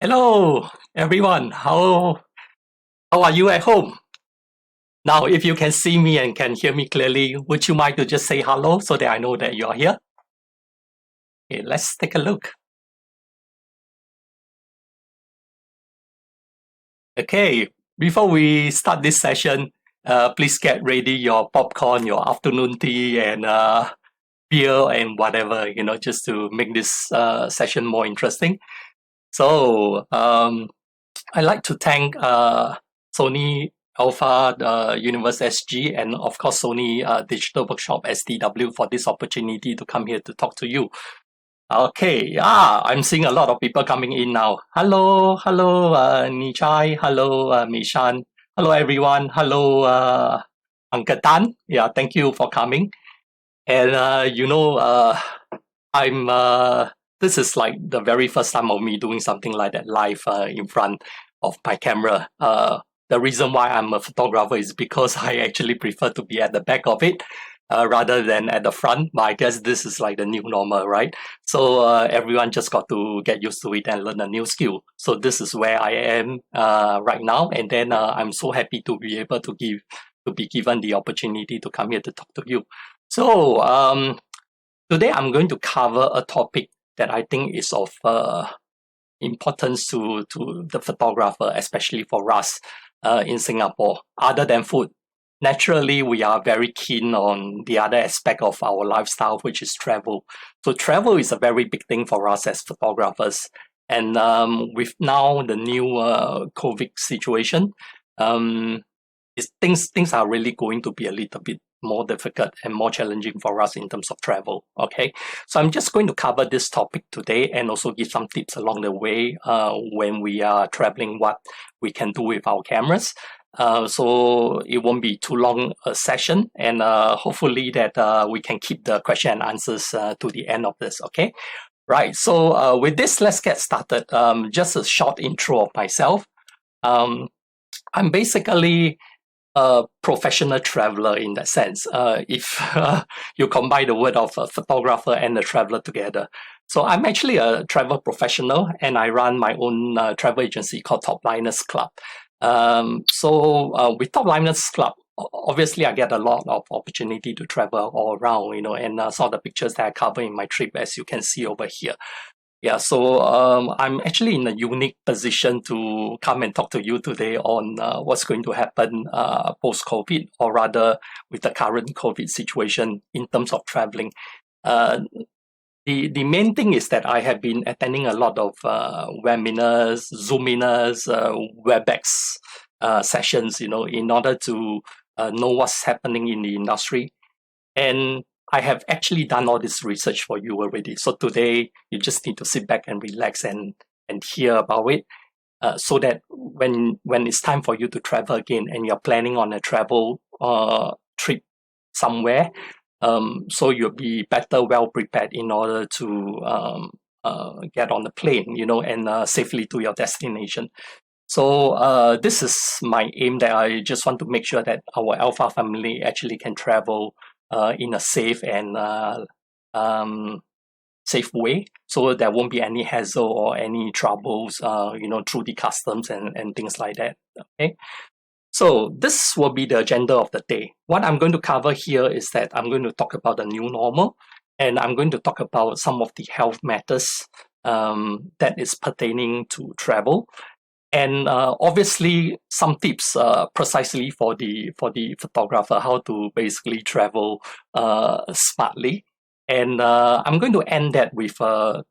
Hello, everyone. How are you at home? Now, if you can see me and can hear me clearly, would you mind to just say hello so that I know that you are here? Okay, let's take a look. Okay, before we start this session, please get ready your popcorn, your afternoon tea, and beer and whatever, just to make this session more interesting. So, I'd like to thank Sony Alpha Universe SG and of course Sony Digital Workshop SDW for this opportunity to come here to talk to you. Okay, I'm seeing a lot of people coming in now. Hello, Nichai. Hello, Mishan. Hello, everyone. Hello, Uncle Tan. Yeah, thank you for coming. And this is like the very first time of me doing something like that live in front of my camera. The reason why I'm a photographer is because I actually prefer to be at the back of it rather than at the front. But I guess this is like the new normal, right? So everyone just got to get used to it and learn a new skill. So this is where I am right now. And then I'm so happy to be able to be given the opportunity to come here to talk to you. So today I'm going to cover a topic that I think is of importance to the photographer, especially for us in Singapore, other than food. Naturally, we are very keen on the other aspect of our lifestyle, which is travel. So travel is a very big thing for us as photographers. And with now the new COVID situation, things are really going to be a little bit more difficult and more challenging for us in terms of travel. Okay, so I'm just going to cover this topic today and also give some tips along the way when we are traveling, what we can do with our cameras. So it won't be too long a session, and hopefully that we can keep the question and answers to the end of this. Okay, right. So with this, let's get started. Just a short intro of myself. I'm basically a professional traveler in that sense, if you combine the word of a photographer and a traveler together. So I'm actually a travel professional and I run my own travel agency called Top Liners Club. So with Top Liners Club, obviously I get a lot of opportunity to travel all around, and some of the pictures that I cover in my trip, as you can see over here. Yeah, so I'm actually in a unique position to come and talk to you today on what's going to happen post-COVID, or rather with the current COVID situation in terms of traveling. The main thing is that I have been attending a lot of webinars, Zoominars, WebEx sessions, in order to know what's happening in the industry. And I have actually done all this research for you already. So today, you just need to sit back and relax and hear about it so that when it's time for you to travel again and you're planning on a travel trip somewhere, so you'll be better well prepared in order to get on the plane, and safely to your destination. So this is my aim, that I just want to make sure that our Alpha family actually can travel in a safe and safe way, so there won't be any hassle or any troubles, through the customs and things like that. Okay, so this will be the agenda of the day. What I'm going to cover here is that I'm going to talk about the new normal, and I'm going to talk about some of the health matters that is pertaining to travel. And obviously some tips precisely for the photographer, how to basically travel smartly. And I'm going to end that with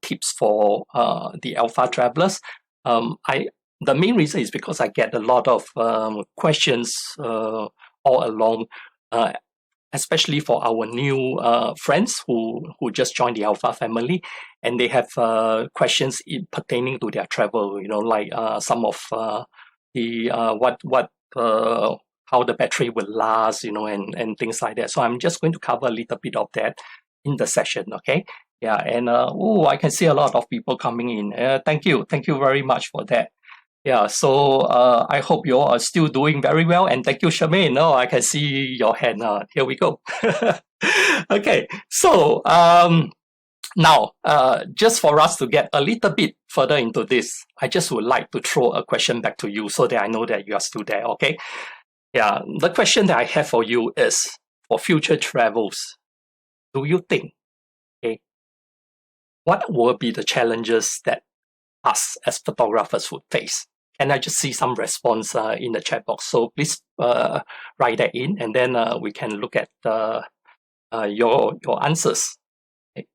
tips for the Alpha travelers. The main reason is because I get a lot of questions all along, especially for our new friends who just joined the Alpha family, and they have questions pertaining to their travel, like some of the how the battery will last, and things like that. So I'm just going to cover a little bit of that in the session, okay? Yeah, and I can see a lot of people coming in. Thank you very much for that. Yeah, so I hope you all are still doing very well, and thank you, Charmaine. Oh, I can see your hand. Here we go. Okay, so Now, just for us to get a little bit further into this, I just would like to throw a question back to you so that I know that you are still there, okay? Yeah, the question that I have for you is, for future travels, do you think, okay, what will be the challenges that us as photographers would face? Can I just see some response in the chat box? So please write that in, and then we can look at your answers. Okay.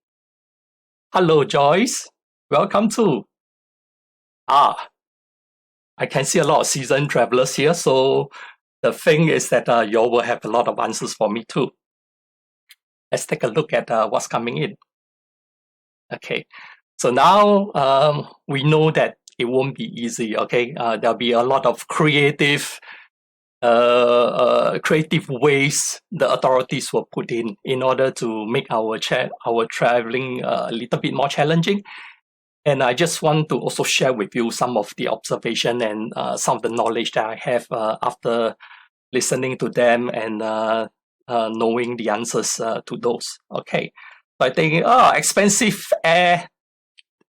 Hello, Joyce. Welcome to. I can see a lot of seasoned travelers here. So the thing is that you all will have a lot of answers for me too. Let's take a look at what's coming in. Okay, so now we know that it won't be easy. Okay, there'll be a lot of creative ways the authorities will put in order to make our traveling a little bit more challenging. And I just want to also share with you some of the observation and some of the knowledge that I have after listening to them and knowing the answers to those. Okay, so I think expensive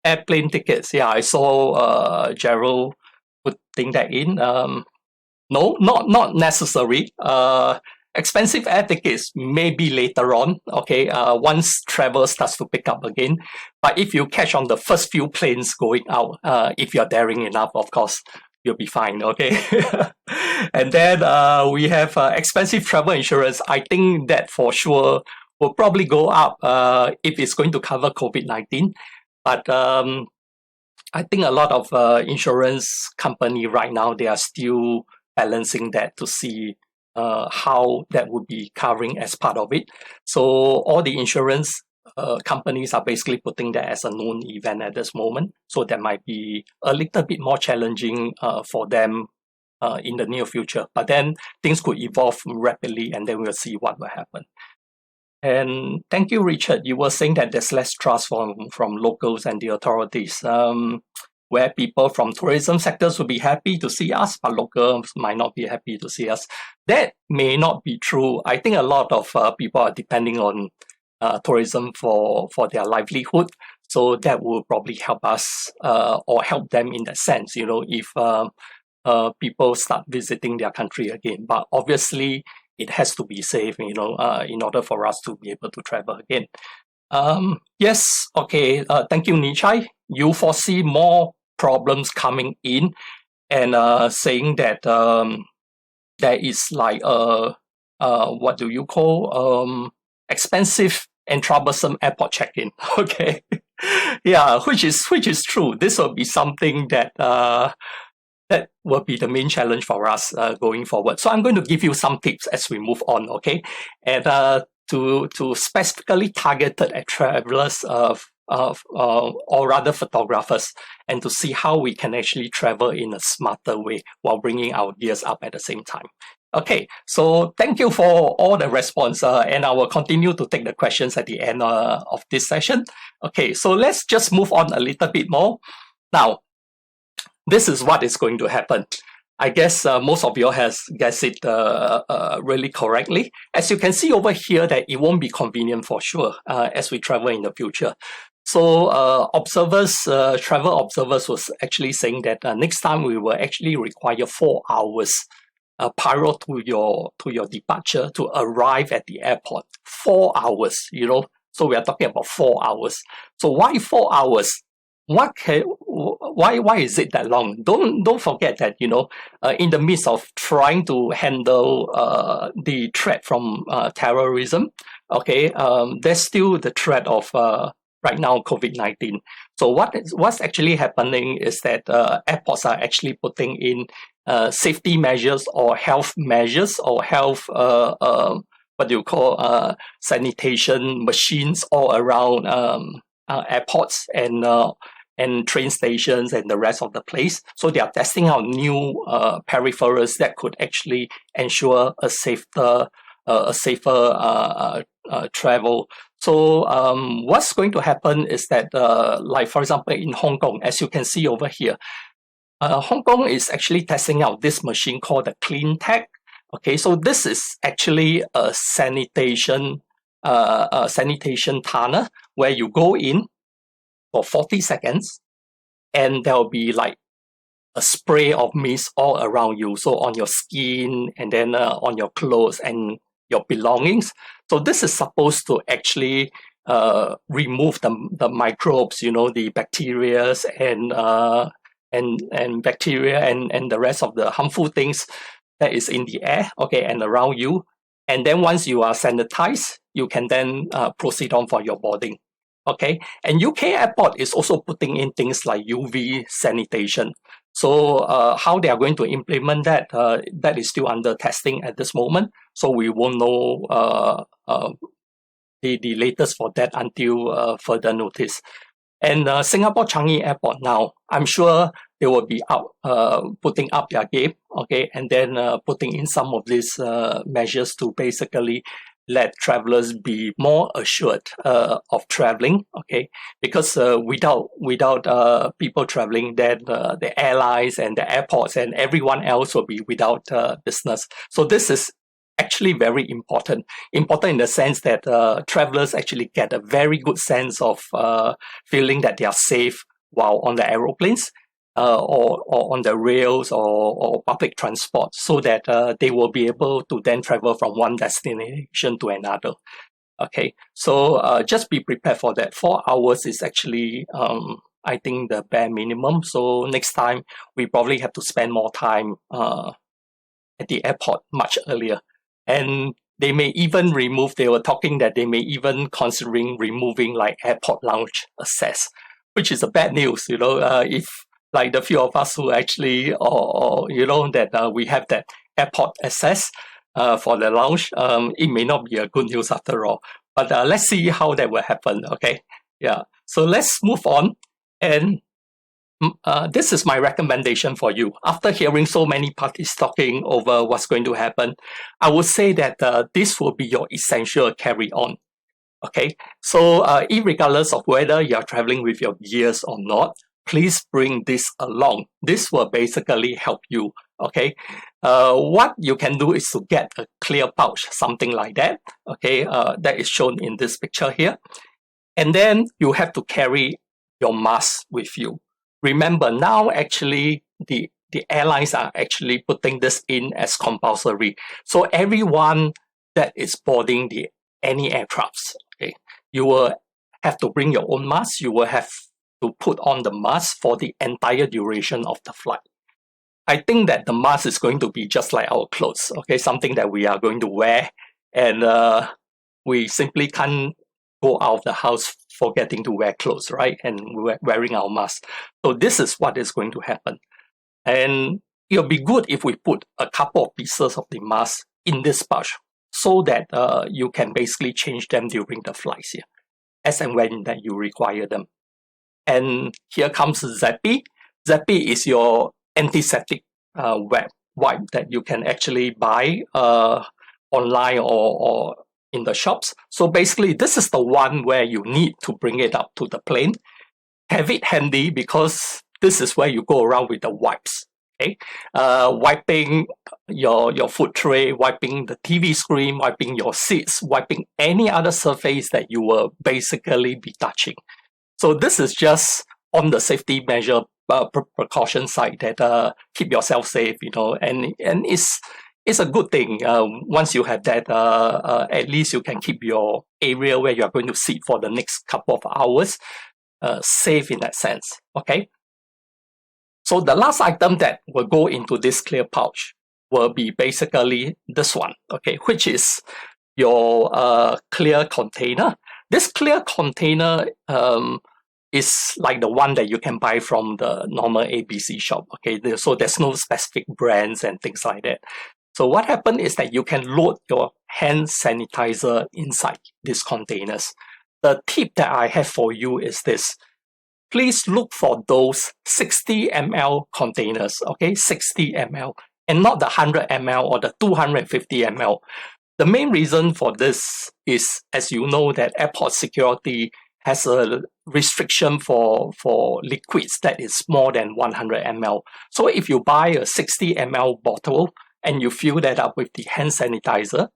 airplane tickets. Yeah, I saw Gerald putting that in. No, not necessary. Expensive air tickets maybe later on, okay, once travel starts to pick up again. But if you catch on the first few planes going out, if you're daring enough, of course, you'll be fine, okay? And then we have expensive travel insurance. I think that for sure will probably go up if it's going to cover COVID-19. But I think a lot of insurance company right now, they are still balancing that to see how that would be covering as part of it. So all the insurance companies are basically putting that as a known event at this moment. So that might be a little bit more challenging for them in the near future. But then things could evolve rapidly, and then we'll see what will happen. And thank you, Richard. You were saying that there's less trust from locals and the authorities. Where people from tourism sectors will be happy to see us, but locals might not be happy to see us. That may not be true. I think a lot of people are depending on tourism for their livelihood. So that will probably help us or help them in that sense, you know, if people start visiting their country again. But obviously, it has to be safe, you know, in order for us to be able to travel again. Yes, okay. Thank you, Nichai. You foresee more problems coming in, and saying that there is like what do you call expensive and troublesome airport check-in. Okay, yeah, which is true. This will be something that that will be the main challenge for us going forward. So I'm going to give you some tips as we move on. Okay, and to specifically targeted at travelers or rather photographers, and to see how we can actually travel in a smarter way while bringing our gears up at the same time. Okay, so thank you for all the response, and I will continue to take the questions at the end of this session. Okay, so let's just move on a little bit more. Now, this is what is going to happen. I guess most of you has guessed it really correctly. As you can see over here, that it won't be convenient for sure as we travel in the future. So travel observers was actually saying that next time we will actually require 4 hours prior to your departure to arrive at the airport. 4 hours, you know. So we are talking about 4 hours. So why 4 hours? Why is it that long? Don't forget that, you know, in the midst of trying to handle the threat from terrorism, okay, there's still the threat of right now COVID-19. So what's actually happening is that airports are actually putting in safety measures or health measures or health what do you call sanitation machines all around airports and train stations and the rest of the place. So they are testing out new peripherals that could actually ensure a safer travel. So what's going to happen is that, like for example, in Hong Kong, as you can see over here, Hong Kong is actually testing out this machine called the Clean Tech. Okay, so this is actually a sanitation tunnel where you go in for 40 seconds and there'll be like a spray of mist all around you. So on your skin and then on your clothes and your belongings. So this is supposed to actually remove the microbes, the bacteria and bacteria and the rest of the harmful things that is in the air, okay, and around you. And then once you are sanitized, you can then proceed on for your boarding. Okay, and UK airport is also putting in things like UV sanitation. So how they are going to implement that, that is still under testing at this moment. So we won't know the latest for that until further notice. And Singapore Changi Airport now, I'm sure they will be out putting up their game, okay, and then putting in some of these measures to basically let travelers be more assured of traveling, okay, because without people traveling, then the airlines and the airports and everyone else will be without business. So this is actually very important in the sense that travelers actually get a very good sense of feeling that they are safe while on the aeroplanes or on the rails or public transport, so that they will be able to then travel from one destination to another. Okay, so just be prepared for that. 4 hours is actually I think the bare minimum. So next time we probably have to spend more time at the airport much earlier. And they may even they were talking that they may even considering removing like airport lounge access, which is a bad news, if like the few of us who actually, or that we have that airport access for the lounge, it may not be a good news after all. But let's see how that will happen, okay? Yeah, so let's move on. And this is my recommendation for you. After hearing so many parties talking over what's going to happen, I would say that this will be your essential carry-on. Okay, so irregardless of whether you're traveling with your gears or not, please bring this along. This will basically help you. Okay, what you can do is to get a clear pouch, something like that. Okay, that is shown in this picture here. And then you have to carry your mask with you. Remember, now actually the airlines are actually putting this in as compulsory. So everyone that is boarding any aircrafts, okay, you will have to bring your own mask. You will have to put on the mask for the entire duration of the flight. I think that the mask is going to be just like our clothes, okay, something that we are going to wear, and we simply can't go out of the house forgetting to wear clothes, right? And wearing our mask. So this is what is going to happen. And it'll be good if we put a couple of pieces of the mask in this pouch so that you can basically change them during the flights here, as and when that you require them. And here comes Zappy. Zappy is your antiseptic wipe that you can actually buy online or in the shops. So basically, this is the one where you need to bring it up to the plane. Have it handy because this is where you go around with the wipes. Okay, wiping your food tray, wiping the TV screen, wiping your seats, wiping any other surface that you will basically be touching. So this is just on the safety measure precaution side that keep yourself safe, and it's a good thing. Once you have that, at least you can keep your area where you are going to sit for the next couple of hours safe in that sense. Okay. So the last item that will go into this clear pouch will be basically this one, okay, which is your clear container. This clear container is like the one that you can buy from the normal ABC shop. Okay, so there's no specific brands and things like that. So what happened is that you can load your hand sanitizer inside these containers. The tip that I have for you is this. Please look for those 60 ml containers, okay, 60 ml, and not the 100 ml or the 250 ml. The main reason for this is, as you know, that airport security has a restriction for liquids that is more than 100 ml. So if you buy a 60 ml bottle and you fill that up with the hand sanitizer,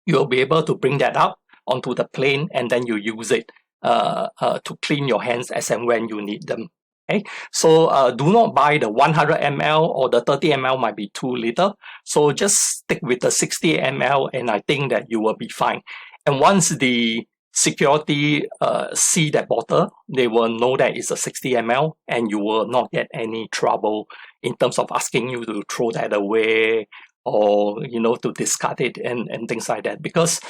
you'll be able to bring that up onto the plane and then you use it. to clean your hands as and when you need them. Okay, so do not buy the 100 ml or the 30 ml might be too little. So just stick with the 60 ml, and I think that you will be fine. And once the security see that bottle, they will know that it's a 60 ml, and you will not get any trouble in terms of asking you to throw that away or to discard it and things like that. Because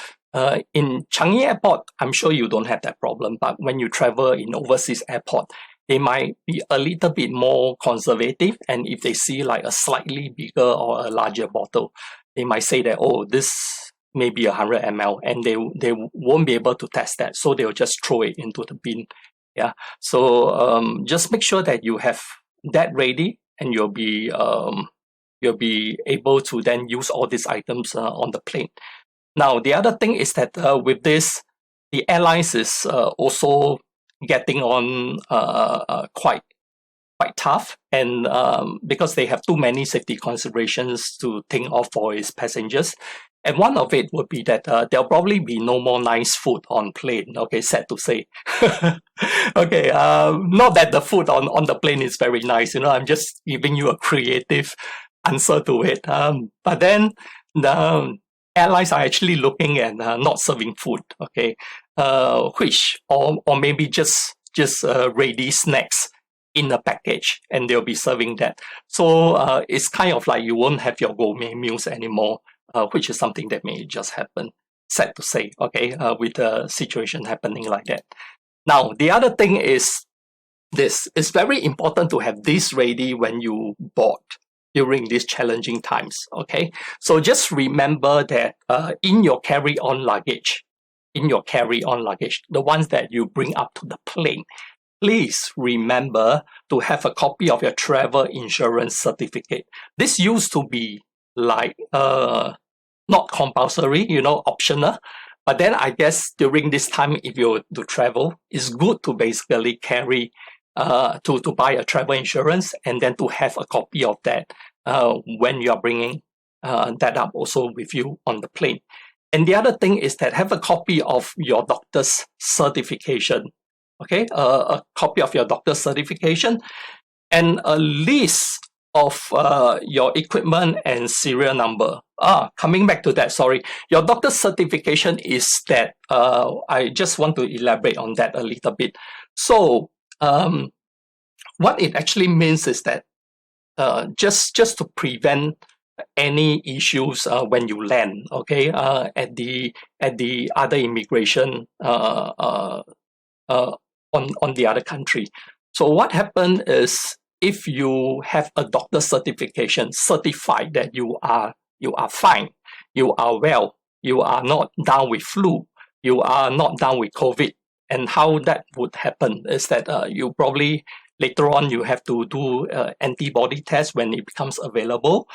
in Changi Airport, I'm sure you don't have that problem. But when you travel in overseas airport, they might be a little bit more conservative, and if they see like a slightly bigger or a larger bottle, they might say that, oh, this may be 100 ml, and they won't be able to test that, so they'll just throw it into the bin. Yeah, so just make sure that you have that ready, and you'll be able to then use all these items on the plane. Now, the other thing is that with this, the airlines is also getting on quite tough, and because they have too many safety considerations to think of for its passengers. And one of it would be that there'll probably be no more nice food on plane. Okay, sad to say. Okay, not that the food on the plane is very nice. I'm just giving you a creative answer to it. But then the airlines are actually looking at not serving food. Okay, which or maybe just ready snacks in a package, and they'll be serving that. So it's kind of like you won't have your gourmet meals anymore, which is something that may just happen. Sad to say, okay, with the situation happening like that. Now, the other thing is this. It's very important to have this ready when you board during these challenging times, okay? So just remember that in your carry-on luggage, the ones that you bring up to the plane, please remember to have a copy of your travel insurance certificate. This used to be like not compulsory, optional. But then I guess during this time, if you to travel, it's good to basically carry to buy a travel insurance, and then to have a copy of that when you are bringing that up also with you on the plane. And the other thing is that have a copy of your doctor's certification. Okay, a copy of your doctor's certification, and a list of your equipment and serial number. Coming back to that, sorry. Your doctor's certification is that, I just want to elaborate on that a little bit. So, what it actually means is that just to prevent any issues when you land, okay, at the other immigration on the other country. So what happened is, if you have a doctor certification certified that you are fine, you are well, you are not down with flu, you are not down with COVID, and how that would happen is that you probably later on you have to do antibody test when it becomes available,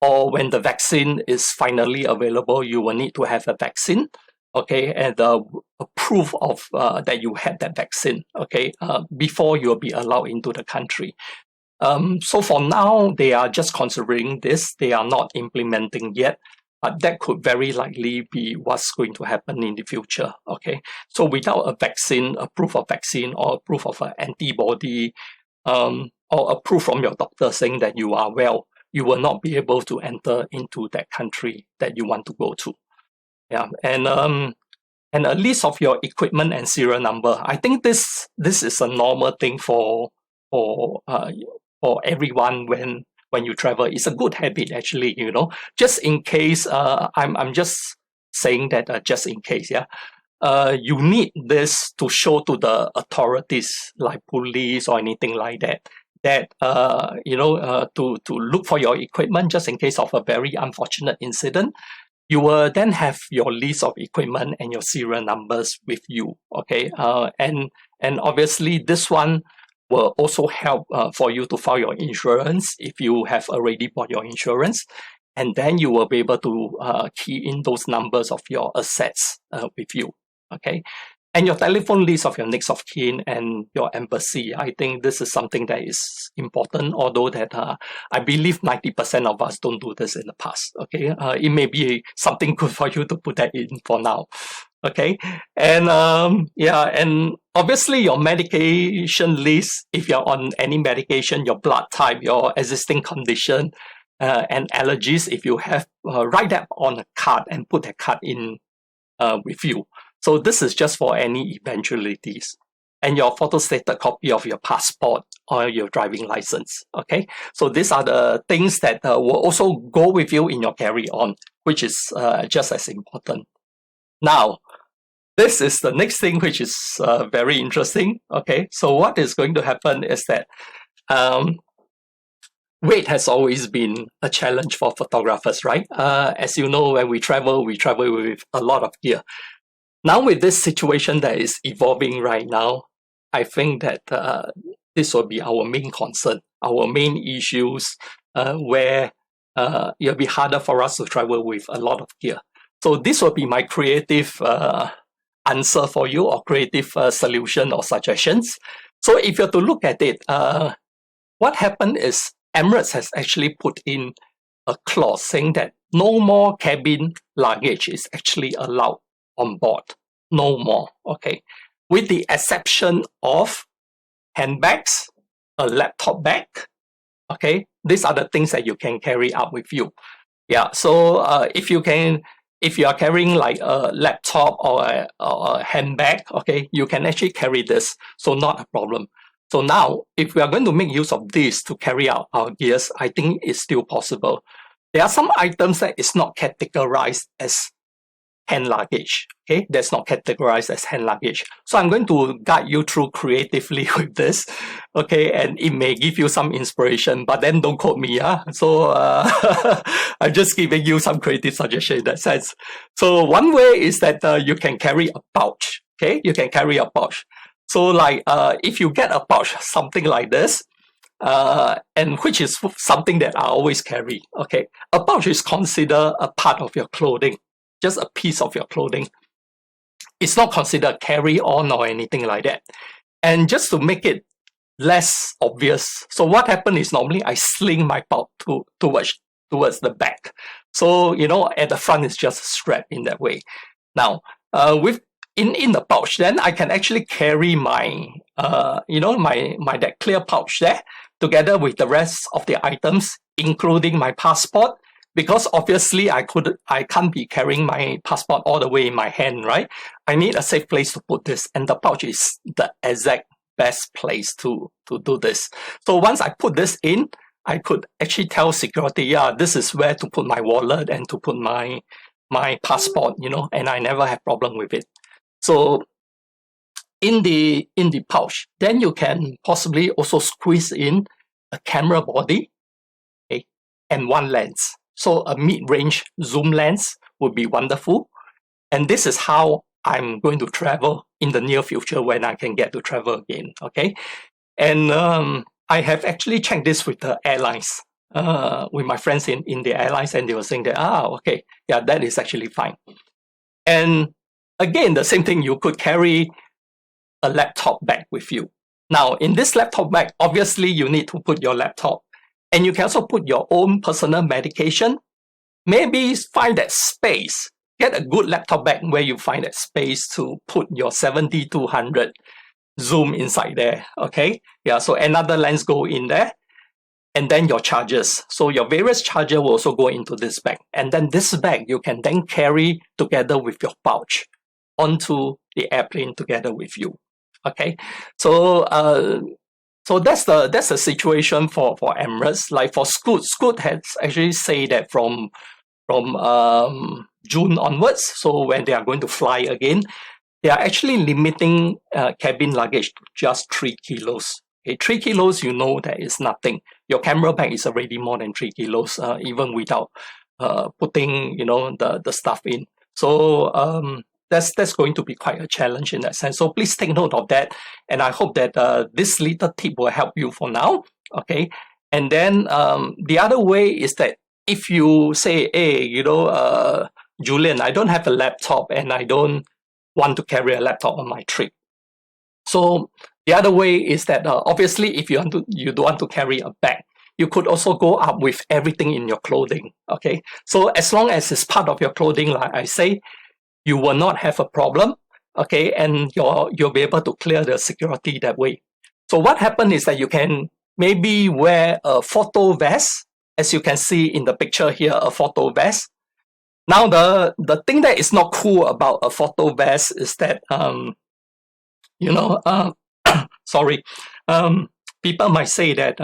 or when the vaccine is finally available, you will need to have a vaccine. Okay, and a proof of that you had that vaccine, okay, before you'll be allowed into the country. So for now, they are just considering this. They are not implementing yet, but that could very likely be what's going to happen in the future, okay? So without a vaccine, a proof of vaccine, or a proof of an antibody, or a proof from your doctor saying that you are well, you will not be able to enter into that country that you want to go to. Yeah, and a list of your equipment and serial number. I think this is a normal thing for everyone when you travel. It's a good habit, actually. Just in case. I'm just saying that just in case. Yeah, you need this to show to the authorities like police or anything like that. That to look for your equipment just in case of a very unfortunate incident. You will then have your list of equipment and your serial numbers with you, okay? And obviously this one will also help for you to file your insurance if you have already bought your insurance. And then you will be able to key in those numbers of your assets with you, okay? And your telephone list of your next of kin and your embassy. I think this is something that is important, although that I believe 90% of us don't do this in the past, okay? It may be something good for you to put that in for now. Okay, and yeah, and obviously your medication list, if you're on any medication, your blood type, your existing condition, and allergies, if you have, write that on a card and put that card in with you. So this is just for any eventualities. And your photostated copy of your passport or your driving license. Okay, so these are the things that will also go with you in your carry-on, which is just as important. Now, this is the next thing, which is very interesting. Okay, so what is going to happen is that weight has always been a challenge for photographers, right? As you know, when we travel with a lot of gear. Now, with this situation that is evolving right now, I think that this will be our main concern, our main issues, where it'll be harder for us to travel with a lot of gear. So this will be my creative answer for you, or creative solution or suggestions. So if you're to look at it, what happened is Emirates has actually put in a clause saying that no more cabin luggage is actually allowed on board. No more, okay? With the exception of handbags, a laptop bag, okay? These are the things that you can carry up with you. Yeah, so if you are carrying like a laptop or a handbag, okay, you can actually carry this, so not a problem. So now, if we are going to make use of this to carry out our gears, I think it's still possible. There are some items that is not categorized as hand luggage, okay? That's not categorized as hand luggage. So I'm going to guide you through creatively with this, okay? And it may give you some inspiration, but then don't quote me, yeah? So I'm just giving you some creative suggestion in that sense. So one way is that you can carry a pouch, okay? You can carry a pouch. So like if you get a pouch, something like this, and which is something that I always carry, okay? A pouch is considered a part of your clothing, just a piece of your clothing. It's not considered carry-on or anything like that. And just to make it less obvious, so what happened is normally I sling my pouch towards the back. So, you know, at the front is just strapped in that way. Now, in the pouch, then I can actually carry my, my that clear pouch there together with the rest of the items, including my passport, because obviously I can't be carrying my passport all the way in my hand, right? I need a safe place to put this, and the pouch is the exact best place to do this. So once I put this in, I could actually tell security, yeah, this is where to put my wallet and to put my passport, you know, and I never have problem with it. So in the pouch, then you can possibly also squeeze in a camera body, okay, and one lens. So a mid-range zoom lens would be wonderful. And this is how I'm going to travel in the near future when I can get to travel again, okay? And I have actually checked this with the airlines, with my friends in the airlines, and they were saying that, okay, yeah, that is actually fine. And again, the same thing, you could carry a laptop bag with you. Now, in this laptop bag, obviously you need to put your laptop, and you can also put your own personal medication. Maybe find that space. Get a good laptop bag where you find that space to put your 70-200 zoom inside there, okay? Yeah, so another lens go in there, and then your chargers. So your various charger will also go into this bag. And then this bag, you can then carry together with your pouch onto the airplane together with you, okay? So so that's the situation for Emirates. Like for Scoot has actually said that from June onwards, so when they are going to fly again, they are actually limiting cabin luggage to just 3 kilos. Okay, 3 kilos, you know, that is nothing. Your camera bag is already more than 3 kilos, even without putting, you know, the stuff in. So that's going to be quite a challenge in that sense. So please take note of that. And I hope that this little tip will help you for now. Okay. And then the other way is that if you say, hey, you know, Julian, I don't have a laptop and I don't want to carry a laptop on my trip. So the other way is that obviously if you don't want to carry a bag, you could also go up with everything in your clothing. Okay. So as long as it's part of your clothing, like I say, you will not have a problem, okay, and you'll be able to clear the security that way. So what happened is that you can maybe wear a photo vest, as you can see in the picture here, a photo vest. Now the thing that is not cool about a photo vest is that sorry, people might say that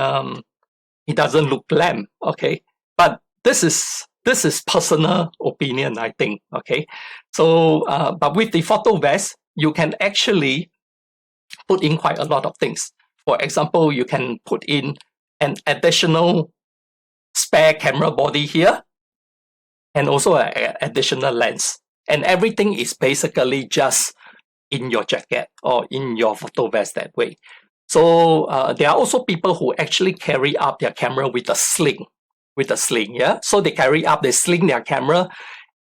it doesn't look glam, okay, but this is personal opinion, I think, okay. So but with the photo vest, you can actually put in quite a lot of things. For example, you can put in an additional spare camera body here, and also an additional lens, and everything is basically just in your jacket or in your photo vest that way. So there are also people who actually carry up their camera with a sling, yeah. So they sling their camera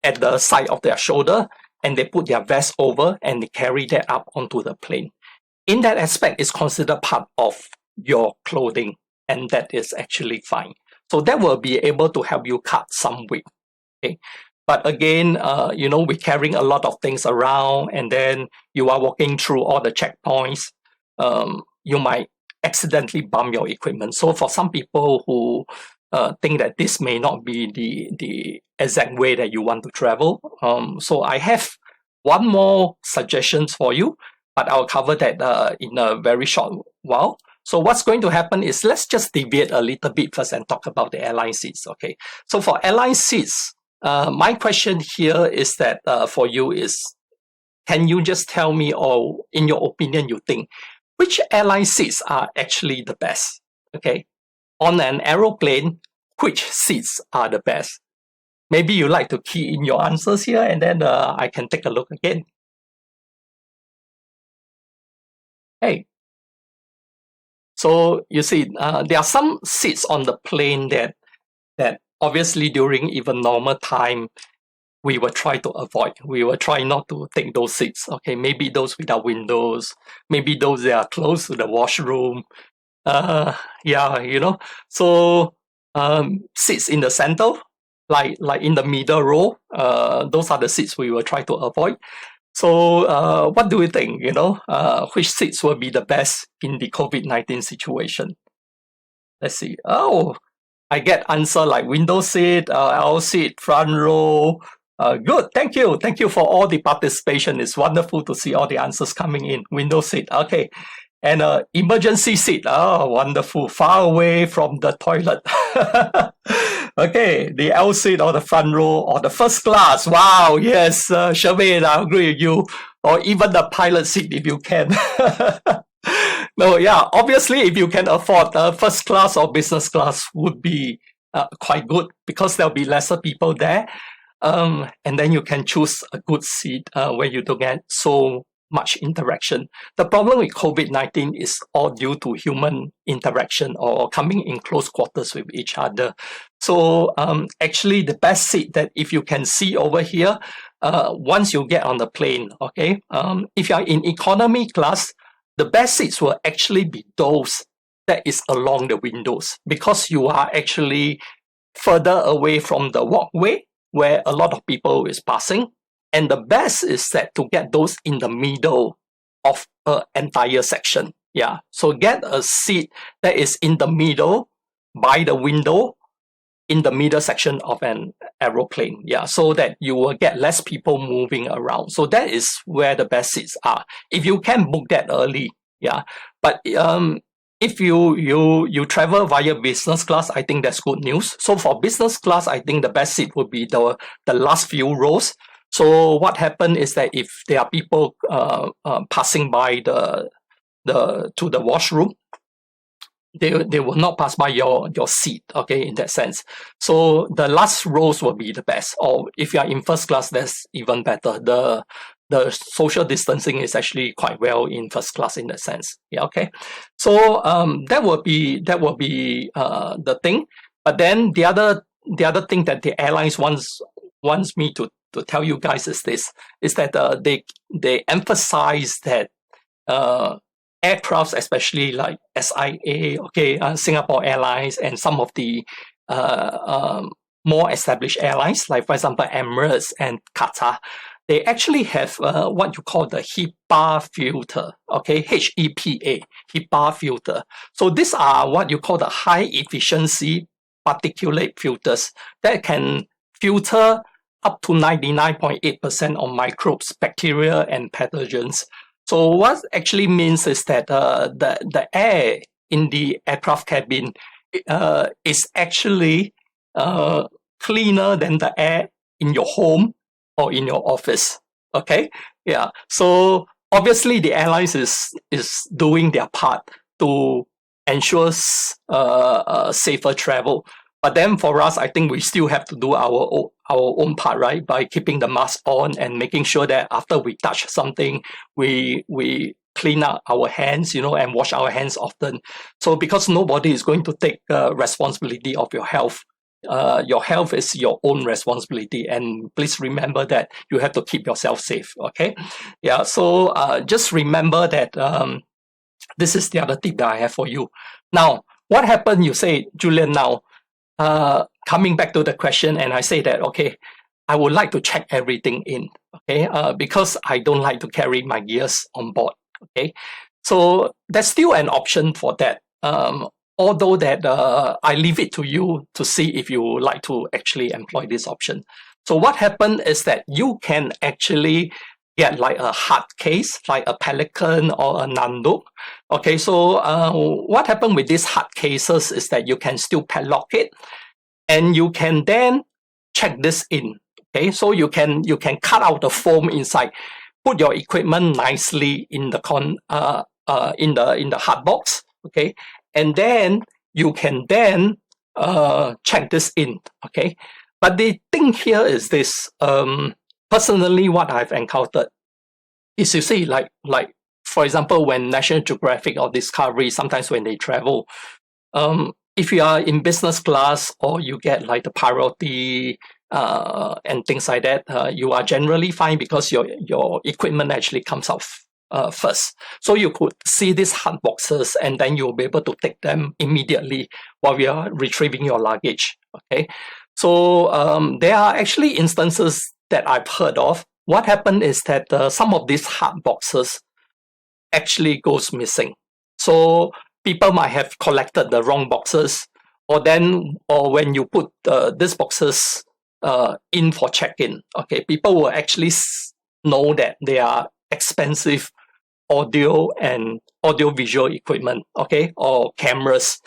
at the side of their shoulder, and they put their vest over, and they carry that up onto the plane. In that aspect, it's considered part of your clothing, and that is actually fine. So that will be able to help you cut some weight, okay. But again, we're carrying a lot of things around, and then you are walking through all the checkpoints. You might accidentally bump your equipment. So for some people who think that this may not be the exact way that you want to travel, so I have one more suggestions for you, but I'll cover that in a very short while. So what's going to happen is, let's just deviate a little bit first and talk about the airline seats, okay? So for airline seats, my question here is that for you is, can you just tell me, or in your opinion, you think, which airline seats are actually the best, okay? On an aeroplane, which seats are the best? Maybe you like to key in your answers here, and then I can take a look again. Hey. So you see, there are some seats on the plane that obviously during even normal time, we will try to avoid. We will try not to take those seats. Okay, maybe those without windows, maybe those that are close to the washroom. Yeah, So seats in the center, like in the middle row, those are the seats we will try to avoid. So what do you think? Which seats will be the best in the COVID-19 situation? Let's see. Oh, I get answer like window seat, aisle seat, front row. Good. Thank you. Thank you for all the participation. It's wonderful to see all the answers coming in. Window seat. Okay. And emergency seat. Oh, wonderful. Far away from the toilet. Okay. The aisle seat or the front row or the first class. Wow. Yes. Charmaine, I agree with you. Or even the pilot seat if you can. No, yeah, obviously, if you can afford first class or business class would be quite good, because there'll be lesser people there. And then you can choose a good seat where you don't get so much interaction. The problem with COVID-19 is all due to human interaction or coming in close quarters with each other. So actually, the best seat that if you can see over here, once you get on the plane, okay, if you're in economy class, the best seats will actually be those that is along the windows, because you are actually further away from the walkway where a lot of people is passing. And the best is that to get those in the middle of an entire section. Yeah. So get a seat that is in the middle by the window in the middle section of an aeroplane. Yeah. So that you will get less people moving around. So that is where the best seats are. If you can book that early. Yeah. But if you travel via business class, I think that's good news. So for business class, I think the best seat would be the last few rows. So what happened is that if there are people passing by to the washroom, they will not pass by your seat, okay, in that sense. So the last rows will be the best. Or if you are in first class, that's even better. The social distancing is actually quite well in first class in that sense. Yeah, okay. So that will be the thing. But then the other thing that the airlines wants me to tell you guys is that they emphasize that aircrafts, especially like SIA, okay, Singapore Airlines, and some of the more established airlines, like for example Emirates and Qatar, they actually have what you call the HEPA filter, okay, HEPA, HEPA filter. So these are what you call the high efficiency particulate filters that can filter up to 99.8% of microbes, bacteria, and pathogens. So what actually means is that the air in the aircraft cabin is actually cleaner than the air in your home or in your office. Okay, yeah. So obviously the airlines is doing their part to ensure safer travel. But then for us, I think we still have to do our own part, right? By keeping the mask on and making sure that after we touch something, we clean up our hands, and wash our hands often. So because nobody is going to take responsibility of your health. Your health is your own responsibility, and please remember that you have to keep yourself safe. Okay, yeah. So just remember that this is the other tip that I have for you. Now, what happened? You say, Julian. Now, coming back to the question, and I say that okay, I would like to check everything in. Okay, because I don't like to carry my gears on board. Okay, so there's still an option for that. Although that I leave it to you to see if you like to actually employ this option. So what happened is that you can actually get like a hard case, like a Pelican or a Nanook. Okay, so what happened with these hard cases is that you can still padlock it, and you can then check this in. Okay, so you can cut out the foam inside, put your equipment nicely in the in the hard box. Okay. And then you can then check this in, okay? But the thing here is this, personally what I've encountered is you see like for example, when National Geographic or Discovery, sometimes when they travel, if you are in business class or you get like the priority and things like that, you are generally fine because your equipment actually comes out first. So you could see these hard boxes and then you'll be able to take them immediately while you are retrieving your luggage. Okay. So there are actually instances that I've heard of. What happened is that some of these hard boxes actually goes missing. So people might have collected the wrong boxes, or when you put these boxes in for check-in, okay, people will actually know that they are expensive audio and audio-visual equipment, okay, or cameras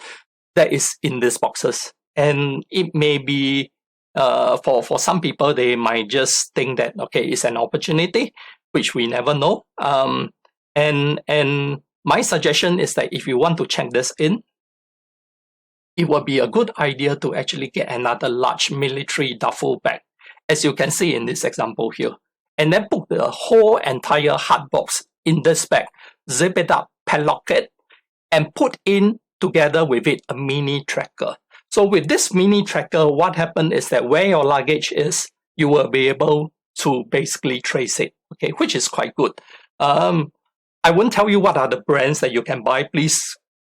that is in these boxes. And it may be, for some people, they might just think that, okay, it's an opportunity, which we never know. And my suggestion is that if you want to check this in, it would be a good idea to actually get another large military duffel bag, as you can see in this example here, and then put the whole entire hard box in this bag, zip it up, padlock it, and put in together with it a mini tracker. So with this mini tracker, what happened is that where your luggage is, you will be able to basically trace it, okay, which is quite good. I won't tell you what are the brands that you can buy. Please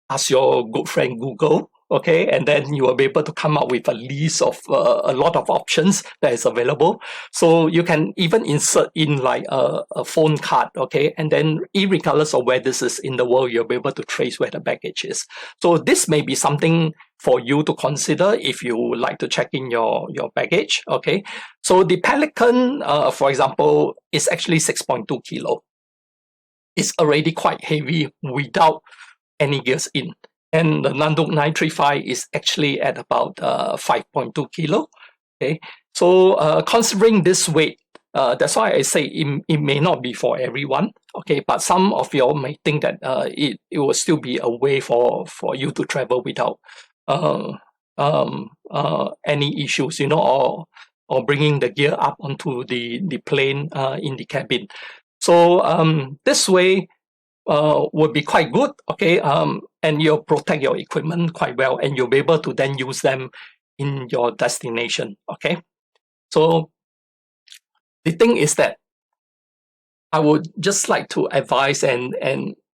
ask your good friend Google, okay, and then you will be able to come up with a list of a lot of options that is available. So you can even insert in like a phone card, okay, and then regardless of where this is in the world, you'll be able to trace where the baggage is. So this may be something for you to consider if you like to check in your baggage, okay. So the Pelican, for example, is actually 6.2 kilo. It's already quite heavy without any gears in. And the Nanook 935 is actually at about 5.2 kilo. Okay, so considering this weight, that's why I say it may not be for everyone. Okay, but some of you may think that it will still be a way for you to travel without any issues, or bringing the gear up onto the plane in the cabin. So this way would be quite good, okay, and you'll protect your equipment quite well, and you'll be able to then use them in your destination, okay. So the thing is that I would just like to advise and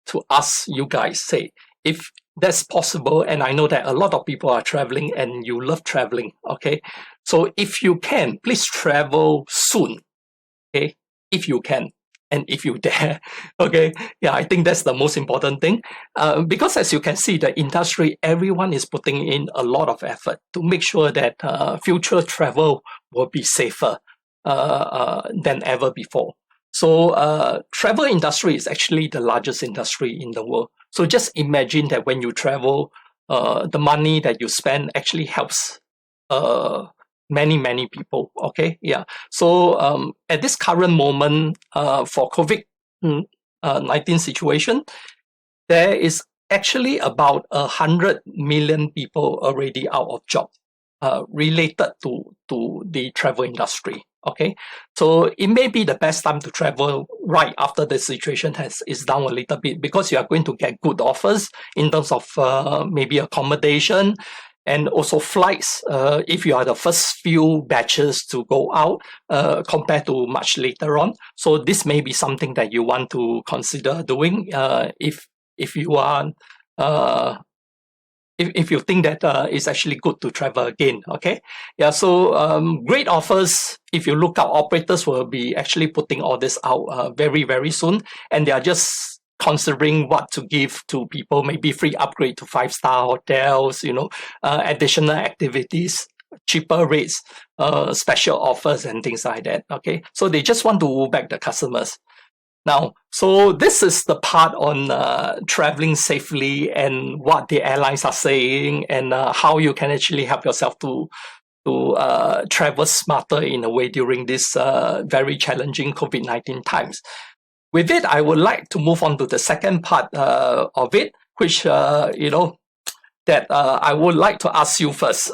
to ask you guys, say, if that's possible, and I know that a lot of people are traveling and you love traveling, okay, so if you can, please travel soon, okay. if you can and if you dare. Okay, yeah, I think that's the most important thing, because as you can see, the industry, everyone is putting in a lot of effort to make sure that future travel will be safer than ever before. So travel industry is actually the largest industry in the world. So just imagine that when you travel, the money that you spend actually helps many people. Okay, yeah. So at this current moment, for COVID-19 situation, there is actually about 100 million people already out of job related to the travel industry. Okay, so it may be the best time to travel right after the situation is down a little bit, because you are going to get good offers in terms of maybe accommodation and also flights if you are the first few batches to go out compared to much later on. So this may be something that you want to consider doing if you are if you think that it's actually good to travel again. Okay, yeah. So great offers. If you look out, operators will be actually putting all this out very soon, and they are just considering what to give to people. Maybe free upgrade to 5-star hotels, additional activities, cheaper rates, special offers and things like that. Okay, so they just want to woo back the customers. Now, so this is the part on traveling safely and what the airlines are saying, and how you can actually help yourself to travel smarter in a way during this very challenging COVID-19 times. With it, I would like to move on to the second part of it, which that I would like to ask you first.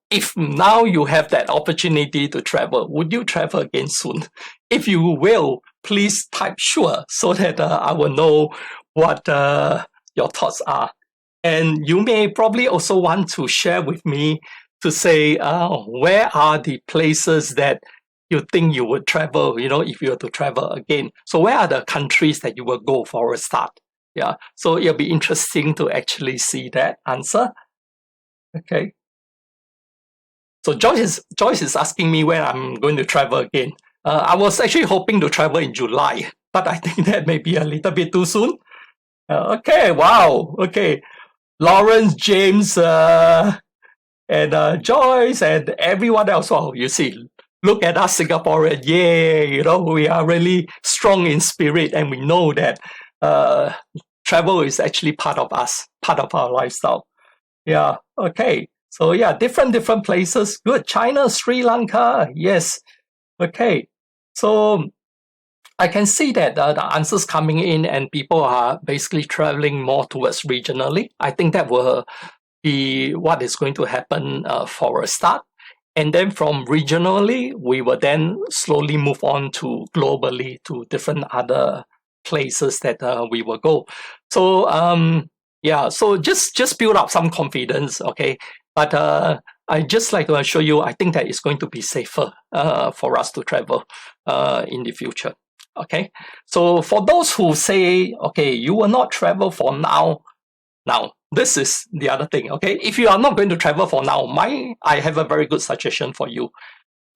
If now you have that opportunity to travel, would you travel again soon? If you will, please type sure so that I will know what your thoughts are. And you may probably also want to share with me to say where are the places that you think you would travel, if you were to travel again. So where are the countries that you will go for a start? Yeah, so it'll be interesting to actually see that answer. Okay. So Joyce is asking me when I'm going to travel again. I was actually hoping to travel in July, but I think that may be a little bit too soon. Okay, wow. Okay, Lawrence, James, and Joyce, and everyone else. Wow, you see, look at us Singaporeans. Yeah, we are really strong in spirit, and we know that travel is actually part of us, part of our lifestyle. Yeah, okay. So yeah, different places. Good. China, Sri Lanka. Yes. Okay. So I can see that the answers coming in, and people are basically traveling more towards regionally. I think that will be what is going to happen for a start. And then from regionally, we will then slowly move on to globally, to different other places that we will go. So yeah, so just build up some confidence, okay? But I just like to assure you, I think that it's going to be safer for us to travel in the future. Okay, so for those who say, okay, you will not travel for now, this is the other thing. Okay, if you are not going to travel for now, I have a very good suggestion for you.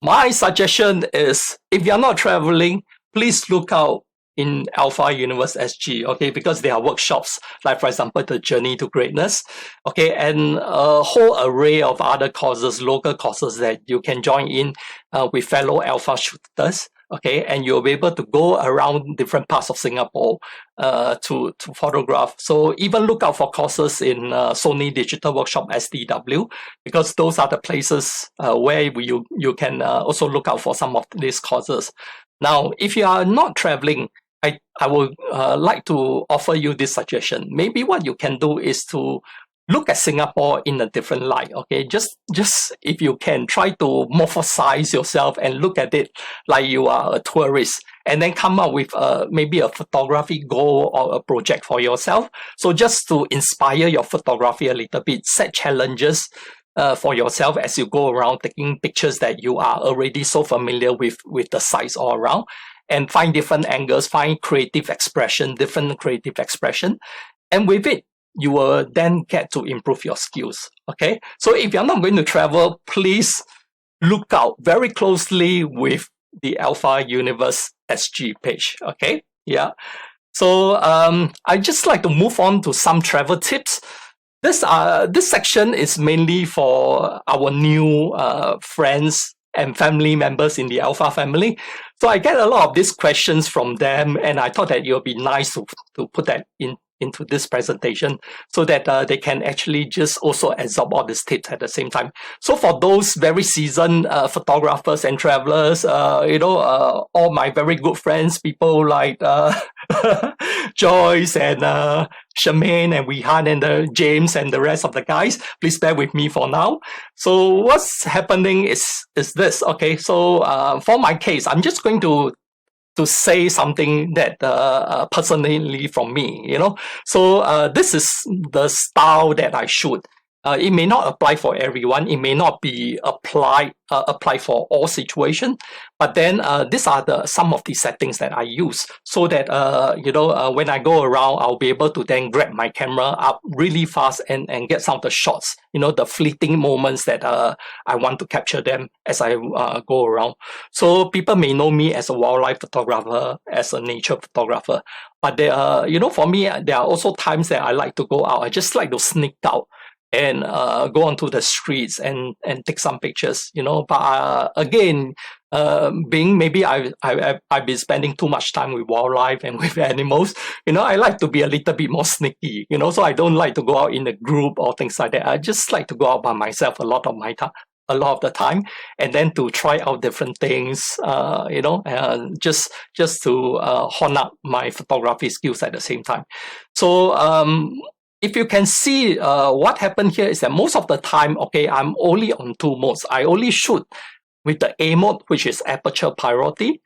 My suggestion is, if you are not traveling, please look out in Alpha Universe SG, okay, because there are workshops, like for example, the Journey to Greatness, okay, and a whole array of other courses, local courses that you can join in with fellow Alpha shooters, okay, and you'll be able to go around different parts of Singapore to photograph. So even look out for courses in Sony Digital Workshop SDW, because those are the places where you can also look out for some of these courses. Now, if you are not traveling, I would like to offer you this suggestion. Maybe what you can do is to look at Singapore in a different light, okay? Just if you can, try to morphosize yourself and look at it like you are a tourist, and then come up with maybe a photography goal or a project for yourself. So just to inspire your photography a little bit, set challenges for yourself as you go around taking pictures that you are already so familiar with the sites all around, and find different angles, find different creative expression. And with it, you will then get to improve your skills, okay? So if you're not going to travel, please look out very closely with the Alpha Universe SG page. Okay, yeah. So I just like to move on to some travel tips. This section is mainly for our new friends and family members in the Alpha family. So I get a lot of these questions from them, and I thought that it would be nice to put that into this presentation so that they can actually just also absorb all these tips at the same time. So for those very seasoned photographers and travelers, all my very good friends, people like Joyce and Charmaine and Wihan and James and the rest of the guys, please bear with me for now. So what's happening is this. Okay, so for my case, I'm just going to say something that personally from me, So this is the style that I shoot. It may not apply for everyone. It may not be apply for all situations. But then these are some of the settings that I use so that when I go around, I'll be able to then grab my camera up really fast and get some of the shots. The fleeting moments that I want to capture them as I go around. So people may know me as a wildlife photographer, as a nature photographer. But for me, there are also times that I like to go out. I just like to sneak out and go onto the streets and take some pictures, But again, being maybe I've been spending too much time with wildlife and with animals, I like to be a little bit more sneaky, So I don't like to go out in a group or things like that. I just like to go out by myself a lot of the time, and then to try out different things, just to hone up my photography skills at the same time. So if you can see, what happened here is that most of the time, okay, I'm only on two modes. I only shoot with the A mode, which is aperture priority,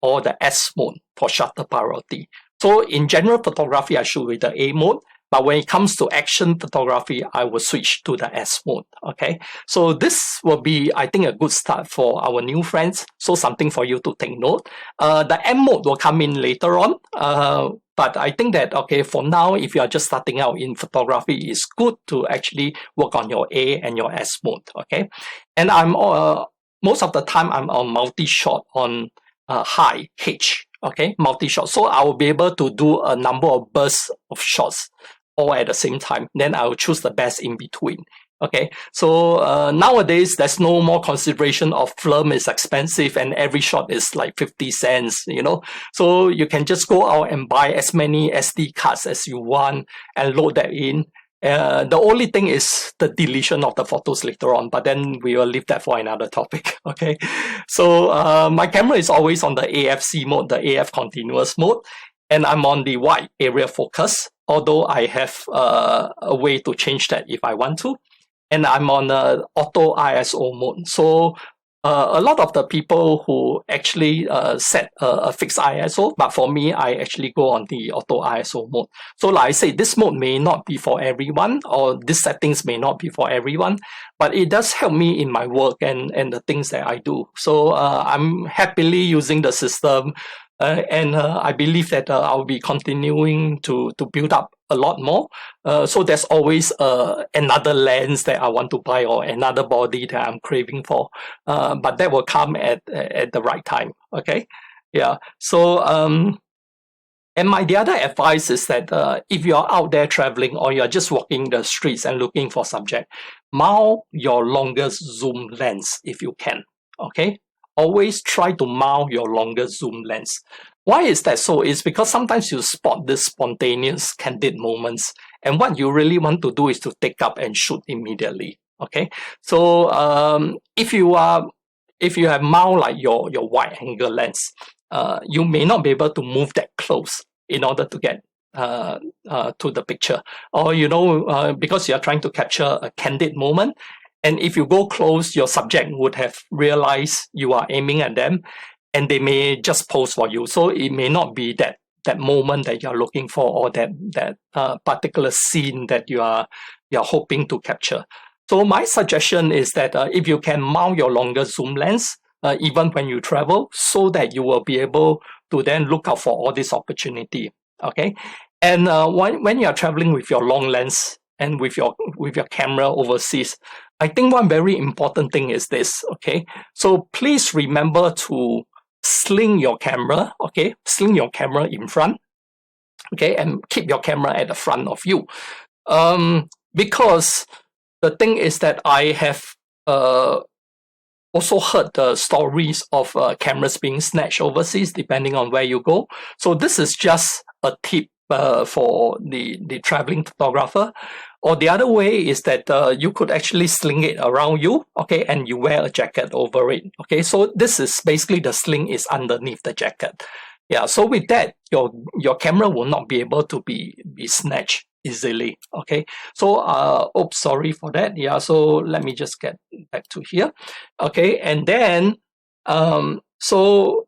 or the S mode for shutter priority. So in general photography, I shoot with the A mode. But when it comes to action photography, I will switch to the S mode. Okay, so this will be, I think, a good start for our new friends. So something for you to take note. The M mode will come in later on. But I think that, okay, for now, if you are just starting out in photography, it's good to actually work on your A and your S mode. Okay, and I'm most of the time I'm on multi-shot on high H. Okay, multi-shot. So I will be able to do a number of bursts of shots all at the same time. Then I will choose the best in between. Okay, so nowadays there's no more consideration of film is expensive and every shot is like 50 cents, So you can just go out and buy as many SD cards as you want and load that in. The only thing is the deletion of the photos later on, but then we will leave that for another topic. Okay, so my camera is always on the AFC mode, the AF continuous mode, and I'm on the wide area focus, although I have a way to change that if I want to. And I'm on auto ISO mode. So a lot of the people who actually set a fixed ISO, but for me, I actually go on the auto ISO mode. So like I say, this mode may not be for everyone, or these settings may not be for everyone, but it does help me in my work and the things that I do. So I'm happily using the system. And I believe that I'll be continuing to build up a lot more. So there's always another lens that I want to buy or another body that I'm craving for. But that will come at the right time. Okay. Yeah. So, and the other advice is that if you're out there traveling or you're just walking the streets and looking for subject, mount your longest zoom lens if you can. Okay. Always try to mount your longer zoom lens. Why is that so? It's because sometimes you spot these spontaneous, candid moments, and what you really want to do is to take up and shoot immediately. Okay, so if you have mount like your wide angle lens, you may not be able to move that close in order to get to the picture, or because you are trying to capture a candid moment. And if you go close, your subject would have realized you are aiming at them, and they may just pose for you. So it may not be that moment that you're looking for, or that particular scene that you're hoping to capture. So my suggestion is that if you can mount your longer zoom lens, even when you travel, so that you will be able to then look out for all this opportunity. Okay, and when you are traveling with your long lens and with your camera overseas, I think one very important thing is this, okay? So please remember to sling your camera, okay? Sling your camera in front, okay? And keep your camera at the front of you. Because the thing is that I have also heard the stories of cameras being snatched overseas, depending on where you go. So this is just a tip for the traveling photographer. Or the other way is that you could actually sling it around you, okay, and you wear a jacket over it, okay. So this is basically the sling is underneath the jacket. Yeah, so with that, your camera will not be able to be snatched easily, okay. So, oops, sorry for that. Yeah, so let me just get back to here, okay. And then, so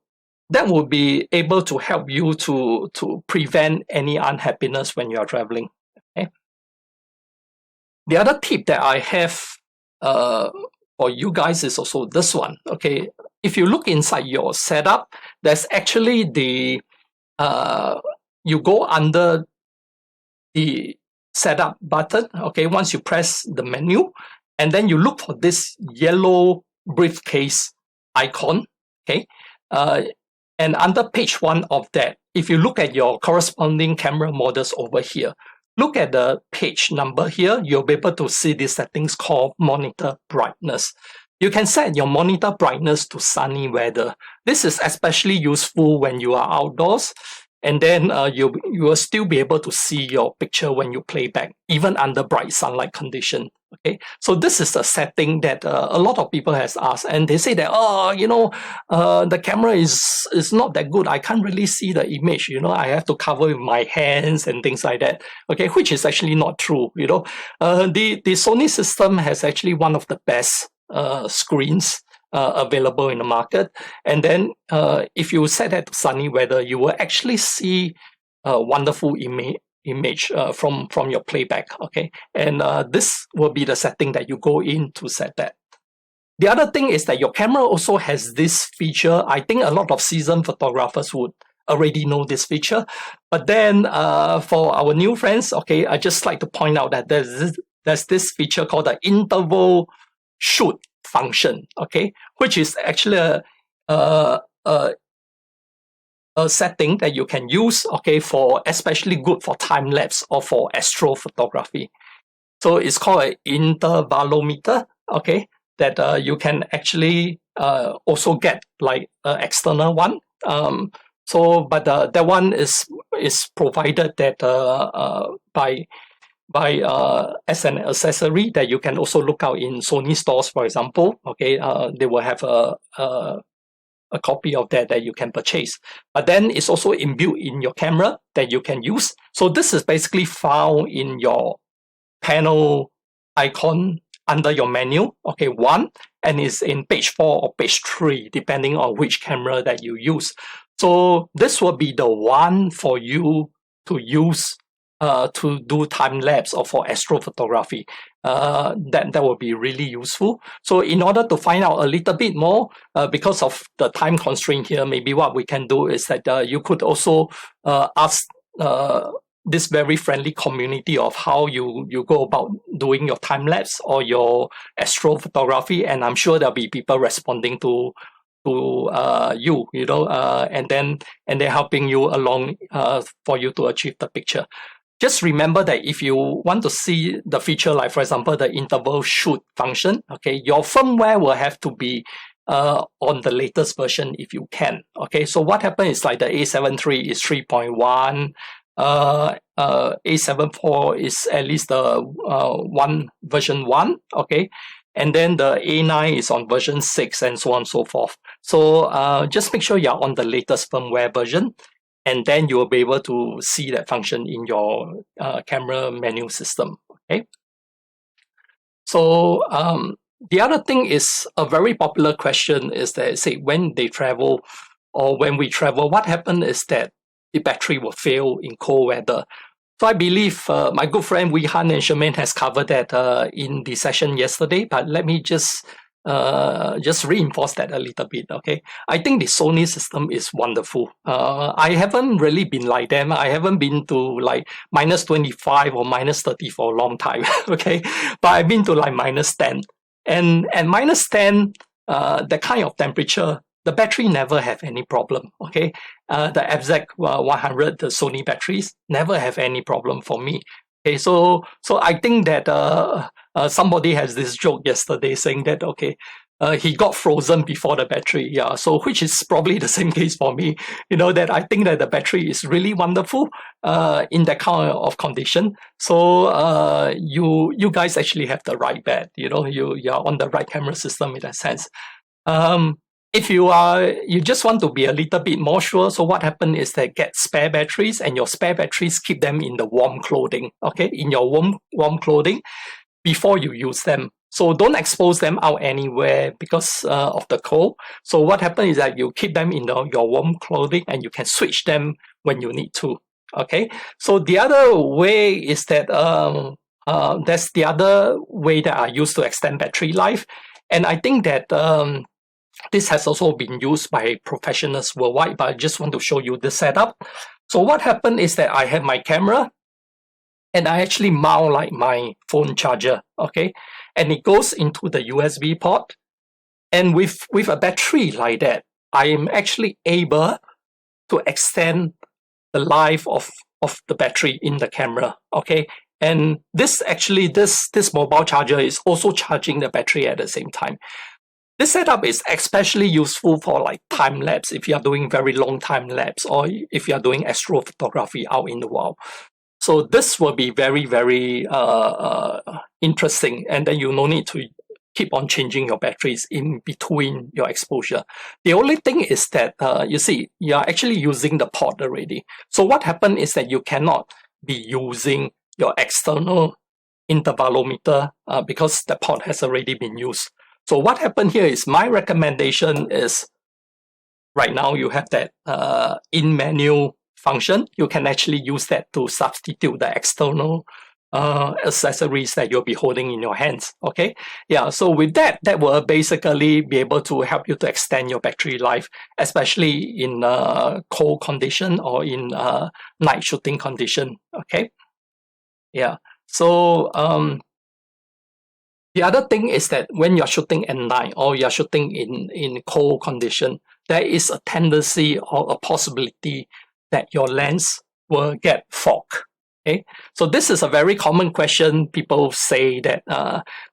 that will be able to help you to prevent any unhappiness when you are traveling, okay. The other tip that I have for you guys is also this one, okay. If you look inside your setup, there's actually the, you go under the setup button, okay, once you press the menu, and then you look for this yellow briefcase icon, okay. And under page 1 of that, if you look at your corresponding camera models over here, look at the page number here, you'll be able to see these settings called monitor brightness. You can set your monitor brightness to sunny weather. This is especially useful when you are outdoors, and then you will still be able to see your picture when you play back, even under bright sunlight condition. Okay, so this is a setting that a lot of people has asked, and they say that, oh, you know, the camera is not that good. I can't really see the image. You know, I have to cover with my hands and things like that. Okay, which is actually not true. You know, the Sony system has actually one of the best screens available in the market. And then if you set that to sunny weather, you will actually see a wonderful image from your playback, okay. And this will be the setting that you go in to set that. The other thing is that your camera also has this feature. I think a lot of seasoned photographers would already know this feature, but then for our new friends, okay, I just like to point out that there's this feature called the interval shoot function, okay, which is actually a setting that you can use, okay, for especially good for time lapse or for astrophotography. So it's called an intervalometer, okay, that you can actually also get like an external one. But that one is provided that by as an accessory that you can also look out in Sony stores, for example. Okay, they will have a copy of that you can purchase. But then it's also inbuilt in your camera that you can use. So this is basically found in your panel icon under your menu, okay, 1, and it's in page 4 or page 3, depending on which camera that you use. So this will be the one for you to use to do time lapse or for astrophotography. That will be really useful. So in order to find out a little bit more, because of the time constraint here, maybe what we can do is that you could also ask this very friendly community of how you go about doing your time lapse or your astrophotography, and I'm sure there'll be people responding to you know, and they're helping you along for you to achieve the picture. Just remember that if you want to see the feature, like for example, the interval shoot function, okay, your firmware will have to be on the latest version if you can. Okay, so what happens is like the A7 III is 3.1, A7 IV is at least the version 1, okay, and then the A9 is on version 6 and so on and so forth. So just make sure you're on the latest firmware version, and then you will be able to see that function in your camera menu system, okay? So the other thing is a very popular question is that, say, when they travel or when we travel, what happens is that the battery will fail in cold weather. So I believe my good friend Wee Han and Shermaine has covered that in the session yesterday, but let me just reinforce that a little bit, okay? I think the Sony system is wonderful. I haven't really been like them. I haven't been to like minus 25 or minus 30 for a long time, okay? But I've been to like minus 10. And minus 10, that kind of temperature, the battery never have any problem, okay? The FZ100, the Sony batteries, never have any problem for me. Okay, so I think that somebody has this joke yesterday saying that, okay, he got frozen before the battery, yeah. So which is probably the same case for me, that I think that the battery is really wonderful in that kind of condition. So you guys actually have the right bet, you're on the right camera system in that sense. If you just want to be a little bit more sure, so what happens is that get spare batteries, and your spare batteries, keep them in the warm clothing, okay, in your warm clothing before you use them. So don't expose them out anywhere because of the cold. So what happens is that you keep them in your warm clothing, and you can switch them when you need to. Okay. So the other way is that that's the other way that I use to extend battery life, and I think that this has also been used by professionals worldwide. But I just want to show you the setup. So what happened is that I have my camera, and I actually mount like my phone charger, okay? And it goes into the USB port. And with a battery like that, I am actually able to extend the life of the battery in the camera, okay? And this mobile charger is also charging the battery at the same time. This setup is especially useful for like time lapse, if you are doing very long time lapse, or if you are doing astrophotography out in the wild. So this will be very, very interesting, and then you no need to keep on changing your batteries in between your exposure. The only thing is that, you see, you are actually using the port already. So what happened is that you cannot be using your external intervalometer because the port has already been used. So what happened here is, my recommendation is, right now you have that in-menu function. You can actually use that to substitute the external accessories that you'll be holding in your hands, okay? Yeah, so with that will basically be able to help you to extend your battery life, especially in cold condition or in night shooting condition, okay? Yeah, so the other thing is that when you're shooting at night or you're shooting in cold condition, there is a tendency or a possibility that your lens will get fog. Okay, so this is a very common question. People say that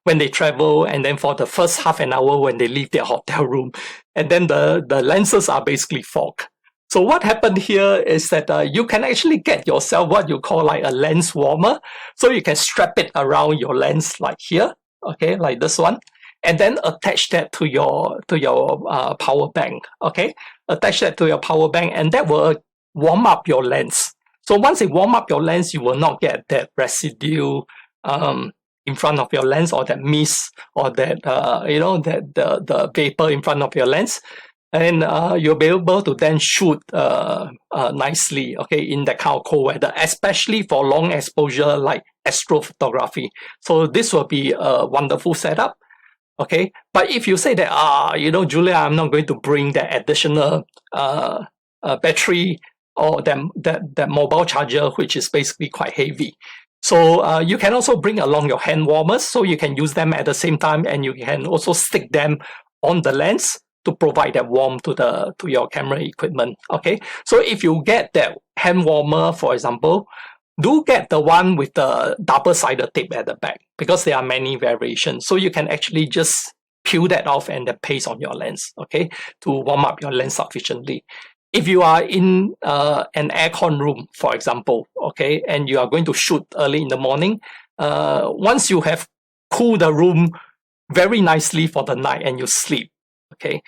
when they travel, and then for the first half an hour when they leave their hotel room, and then the lenses are basically fog. So what happened here is that you can actually get yourself what you call like a lens warmer. So you can strap it around your lens like here, okay, like this one, and then attach that to your power bank. Okay, attach that to your power bank, and that will warm up your lens. So once it warm up your lens, you will not get that residue in front of your lens, or that mist, or that the vapor in front of your lens, and you'll be able to then shoot nicely, okay, in that kind of cold weather, especially for long exposure like astrophotography. So this will be a wonderful setup. Okay, but if you say that Julia, I'm not going to bring the additional battery or that mobile charger, which is basically quite heavy. So you can also bring along your hand warmers, so you can use them at the same time, and you can also stick them on the lens to provide that warmth to your camera equipment. Okay, so if you get that hand warmer, for example, do get the one with the double-sided tape at the back, because there are many variations. So you can actually just peel that off and then paste on your lens, okay, to warm up your lens sufficiently. If you are in an aircon room, for example, okay, and you are going to shoot early in the morning, once you have cooled the room very nicely for the night and you sleep, okay,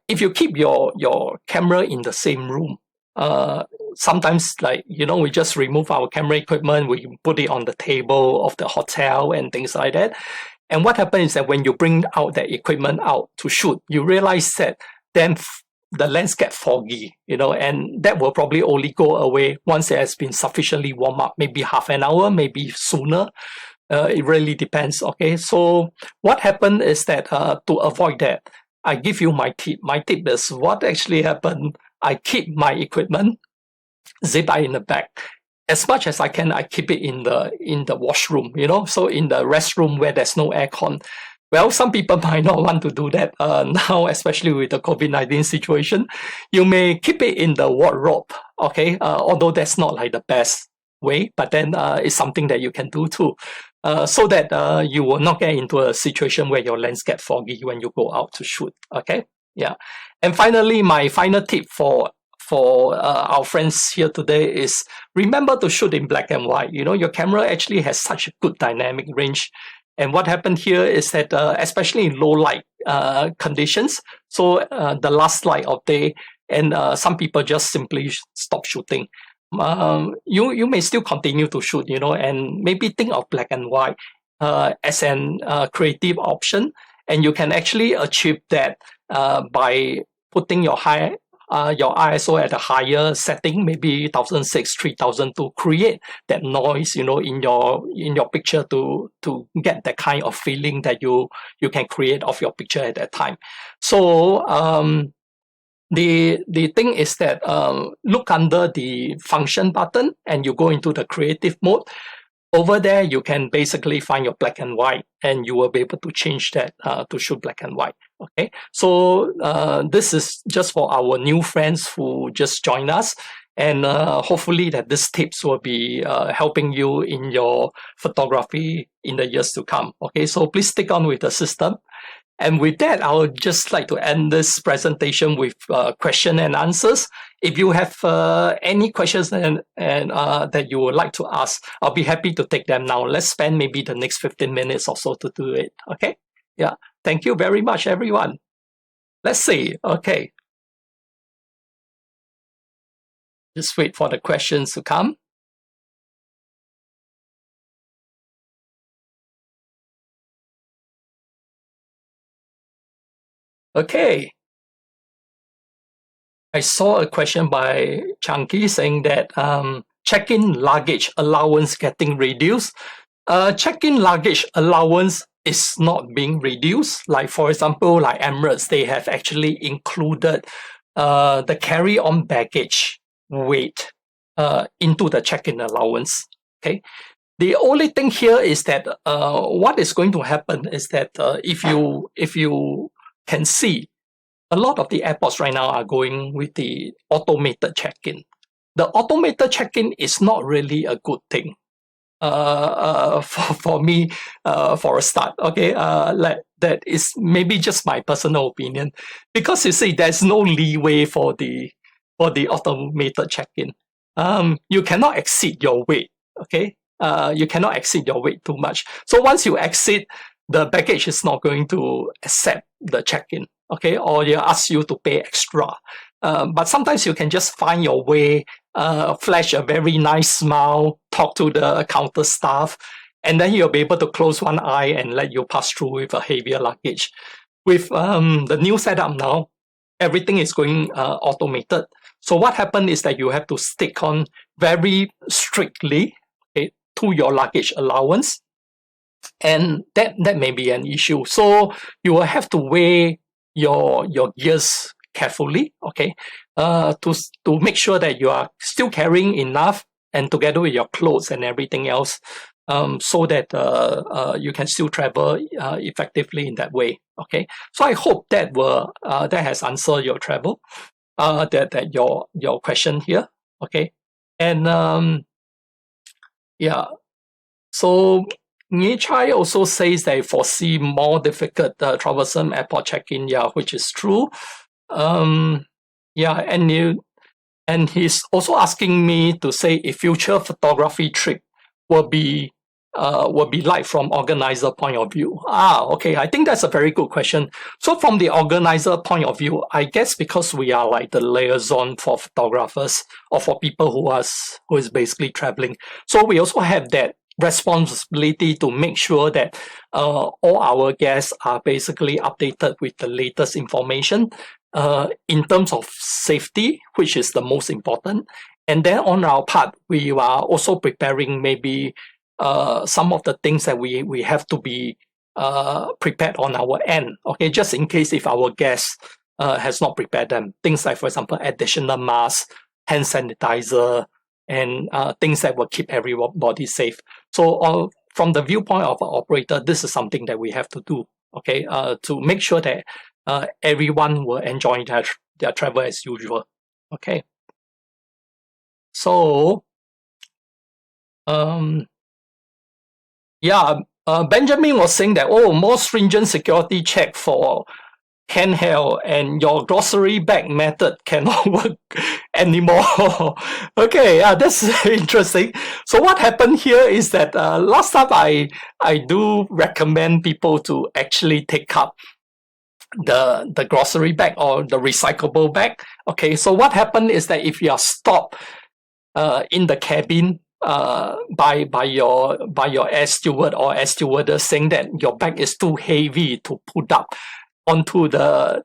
if you keep your camera in the same room, sometimes, like, we just remove our camera equipment, we put it on the table of the hotel and things like that. And what happens is that when you bring out that equipment out to shoot, you realize that then the lens get foggy, and that will probably only go away once it has been sufficiently warm up, maybe half an hour, maybe sooner. It really depends, okay? So what happened is that to avoid that, I give you my tip. My tip is, what actually happened, I keep my equipment zip in the back. As much as I can, I keep it in the washroom, so in the restroom where there's no aircon. Well, some people might not want to do that now, especially with the COVID-19 situation. You may keep it in the wardrobe, okay? Although that's not like the best way, but then it's something that you can do too. So that you will not get into a situation where your lens get foggy when you go out to shoot, okay? Yeah. And finally, my final tip for our friends here today is remember to shoot in black and white. You know, your camera actually has such a good dynamic range. And what happened here is that, especially in low light conditions, so the last light of day, and some people just simply stop shooting. You may still continue to shoot, you know, and maybe think of black and white as an creative option, and you can actually achieve that by putting your ISO at a higher setting, maybe 1006, 3000, to create that noise, you know, in your picture to get that kind of feeling that you can create of your picture at that time. So the thing is that look under the function button and you go into the creative mode. Over there, you can basically find your black and white, and you will be able to change that to shoot black and white. Okay, so this is just for our new friends who just joined us, and hopefully that these tips will be helping you in your photography in the years to come. Okay, so please stick on with the system. And with that, I would just like to end this presentation with question and answers. If you have any questions and that you would like to ask, I'll be happy to take them now. Let's spend maybe the next 15 minutes or so to do it. Okay? Yeah. Thank you very much, everyone. Let's see. Okay. Just wait for the questions to come. Okay. I saw a question by Chunky saying that check-in luggage allowance getting reduced. Check-in luggage allowance is not being reduced. Like, for example, like Emirates, they have actually included the carry-on baggage weight into the check-in allowance. Okay. The only thing here is that what is going to happen is that if you can see, a lot of the airports right now are going with the automated check-in. The automated check-in is not really a good thing for me for a start. Okay, that is maybe just my personal opinion, because you see, there's no leeway for the automated check-in. You cannot exceed your weight. Okay, you cannot exceed your weight too much. So once you exceed, the baggage is not going to accept the check-in, okay, or they ask you to pay extra. But sometimes you can just find your way, flash a very nice smile, talk to the counter staff, and then you'll be able to close one eye and let you pass through with a heavier luggage. With the new setup now, everything is going automated. So what happened is that you have to stick on very strictly, okay, to your luggage allowance. And that may be an issue. So you will have to weigh your gears carefully, okay, to make sure that you are still carrying enough, and together with your clothes and everything else, so that you can still travel effectively in that way. Okay, so I hope that that has answered your travel, that your question here. Okay, and yeah, so Nye Chai also says they foresee more difficult, troublesome airport check-in. Yeah, which is true. Yeah, and he's also asking me to say if future photography trip will be like from organizer point of view. Okay, I think that's a very good question. So from the organizer point of view, I guess because we are like the liaison for photographers or for people who is basically traveling, so we also have that responsibility to make sure that all our guests are basically updated with the latest information in terms of safety, which is the most important. And then on our part, we are also preparing maybe some of the things that we have to be prepared on our end, okay, just in case if our guest has not prepared them. Things like, for example, additional masks, hand sanitizer, and things that will keep everybody safe. So from the viewpoint of an operator, this is something that we have to do. okay, to make sure that everyone will enjoy their travel as usual. Okay. So, Benjamin was saying that, more stringent security check for handheld and your grocery bag method cannot work anymore. Okay, that's interesting. So what happened here is that last time I do recommend people to actually take up the grocery bag or the recyclable bag. Okay, so what happened is that if you are stopped in the cabin by your air steward or air stewardess saying that your bag is too heavy to put up onto the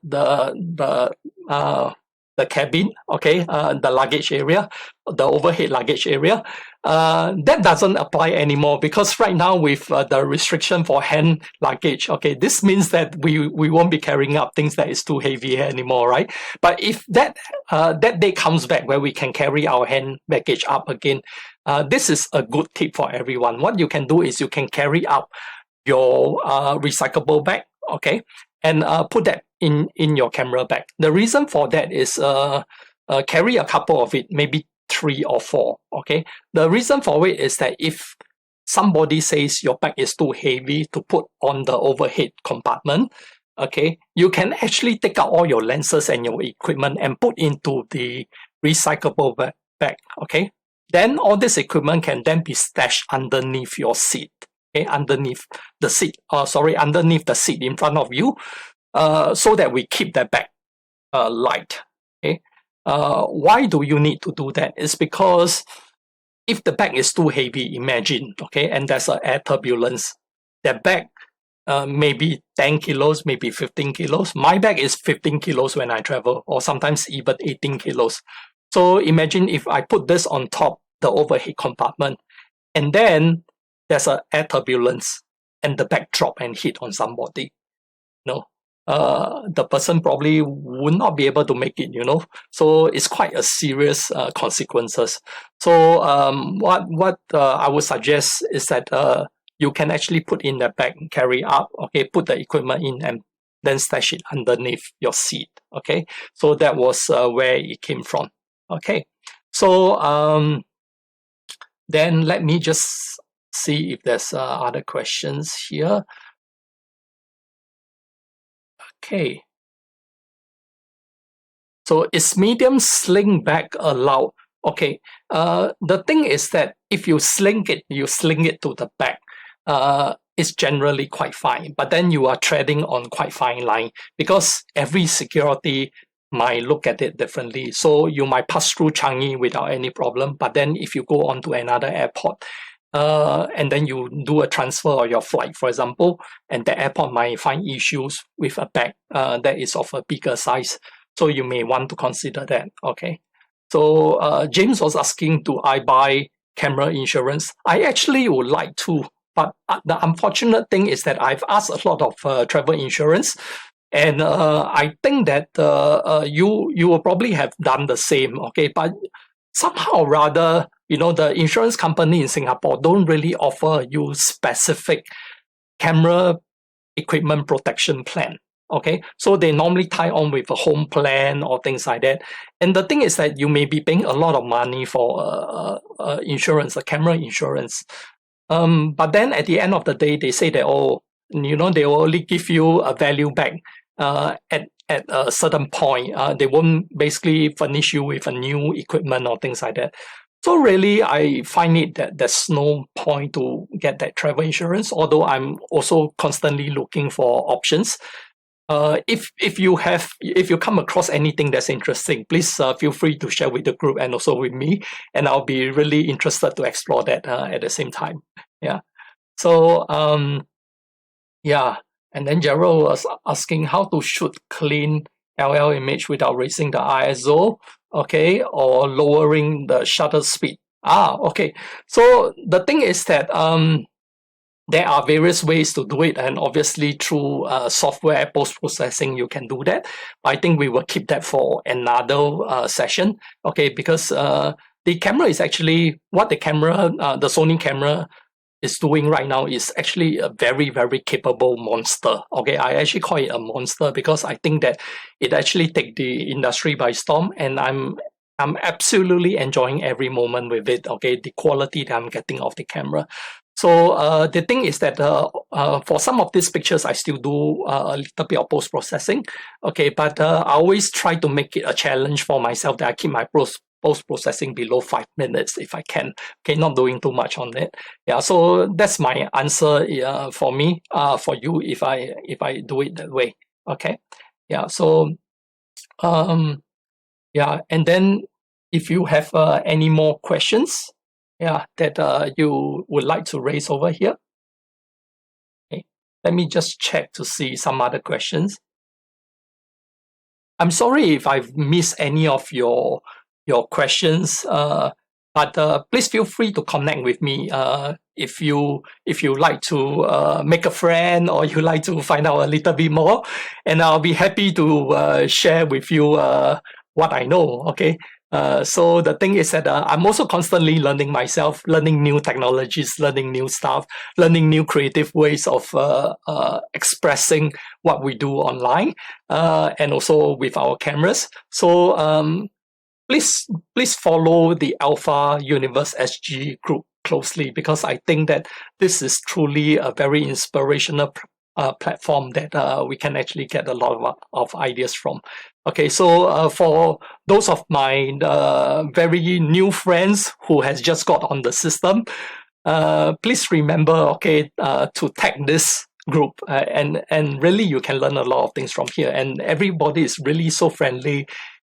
cabin, okay, the luggage area, the overhead luggage area, that doesn't apply anymore, because right now with the restriction for hand luggage, okay, this means that we won't be carrying up things that is too heavy anymore, right? But if that day comes back where we can carry our hand baggage up again, this is a good tip for everyone. What you can do is you can carry up your recyclable bag, okay, and put that in your camera bag. The reason for that is carry a couple of it, maybe 3 or 4, okay? The reason for it is that if somebody says your bag is too heavy to put on the overhead compartment, okay, you can actually take out all your lenses and your equipment and put into the recyclable bag, okay? Then all this equipment can then be stashed underneath your seat, okay, underneath the seat in front of you, so that we keep that bag light, okay? Why do you need to do that? It's because if the bag is too heavy, imagine, okay, and there's an air turbulence, that bag maybe 10 kilos, maybe 15 kilos. My bag is 15 kilos when I travel, or sometimes even 18 kilos. So imagine if I put this on top the overhead compartment, and then there's an air turbulence and the bag drop and hit on somebody. The person probably would not be able to make it, So it's quite a serious consequences. So what I would suggest is that you can actually put in the bag, carry up, okay, put the equipment in and then stash it underneath your seat, okay? So that was where it came from, okay? So then let me just see if there's other questions here. Okay. So is medium sling bag allowed? Okay. The thing is that if you sling it to the back. It's generally quite fine. But then you are treading on quite fine line, because every security might look at it differently. So you might pass through Changi without any problem. But then if you go on to another airport, and then you do a transfer of your flight, for example, and the airport might find issues with a bag that is of a bigger size. So you may want to consider that, okay? So James was asking, do I buy camera insurance? I actually would like to, but the unfortunate thing is that I've asked a lot of travel insurance, and I think that you will probably have done the same, okay? But somehow rather, the insurance company in Singapore don't really offer you specific camera equipment protection plan, okay? So they normally tie on with a home plan or things like that. And the thing is that you may be paying a lot of money for insurance, a camera insurance. But then at the end of the day, they say that, they will only give you a value back at a certain point. They won't basically furnish you with a new equipment or things like that. So really, I find it that there's no point to get that travel insurance, although I'm also constantly looking for options. If you come across anything that's interesting, please feel free to share with the group and also with me, and I'll be really interested to explore that at the same time. Yeah. So yeah. And then Gerald was asking how to shoot clean LL image without raising the ISO, okay, or lowering the shutter speed. Okay. So the thing is that there are various ways to do it, and obviously through software post-processing you can do that. I think we will keep that for another session, okay, because the camera is actually what the Sony camera is doing right now is actually a very, very capable monster. Okay, I actually call it a monster because I think that it actually take the industry by storm, and I'm absolutely enjoying every moment with it. Okay, the quality that I'm getting of the camera. So the thing is that for some of these pictures, I still do a little bit of post-processing. Okay, but I always try to make it a challenge for myself that I keep my post-processing below 5 minutes if I can. Okay, not doing too much on it. Yeah, so that's my answer for me, for you if I do it that way. Okay, yeah. So yeah, and then if you have any more questions, yeah, that you would like to raise over here. Okay, let me just check to see some other questions. I'm sorry if I've missed any of your questions, but please feel free to connect with me if you like to make a friend or you like to find out a little bit more, and I'll be happy to share with you what I know. Okay. So the thing is that I'm also constantly learning myself, learning new technologies, learning new stuff, learning new creative ways of expressing what we do online, and also with our cameras. So please follow the Alpha Universe SG group closely, because I think that this is truly a very inspirational platform that we can actually get a lot of ideas from. Okay, so for those of my very new friends who has just got on the system, please remember, okay, to tag this group, and really you can learn a lot of things from here, and everybody is really so friendly,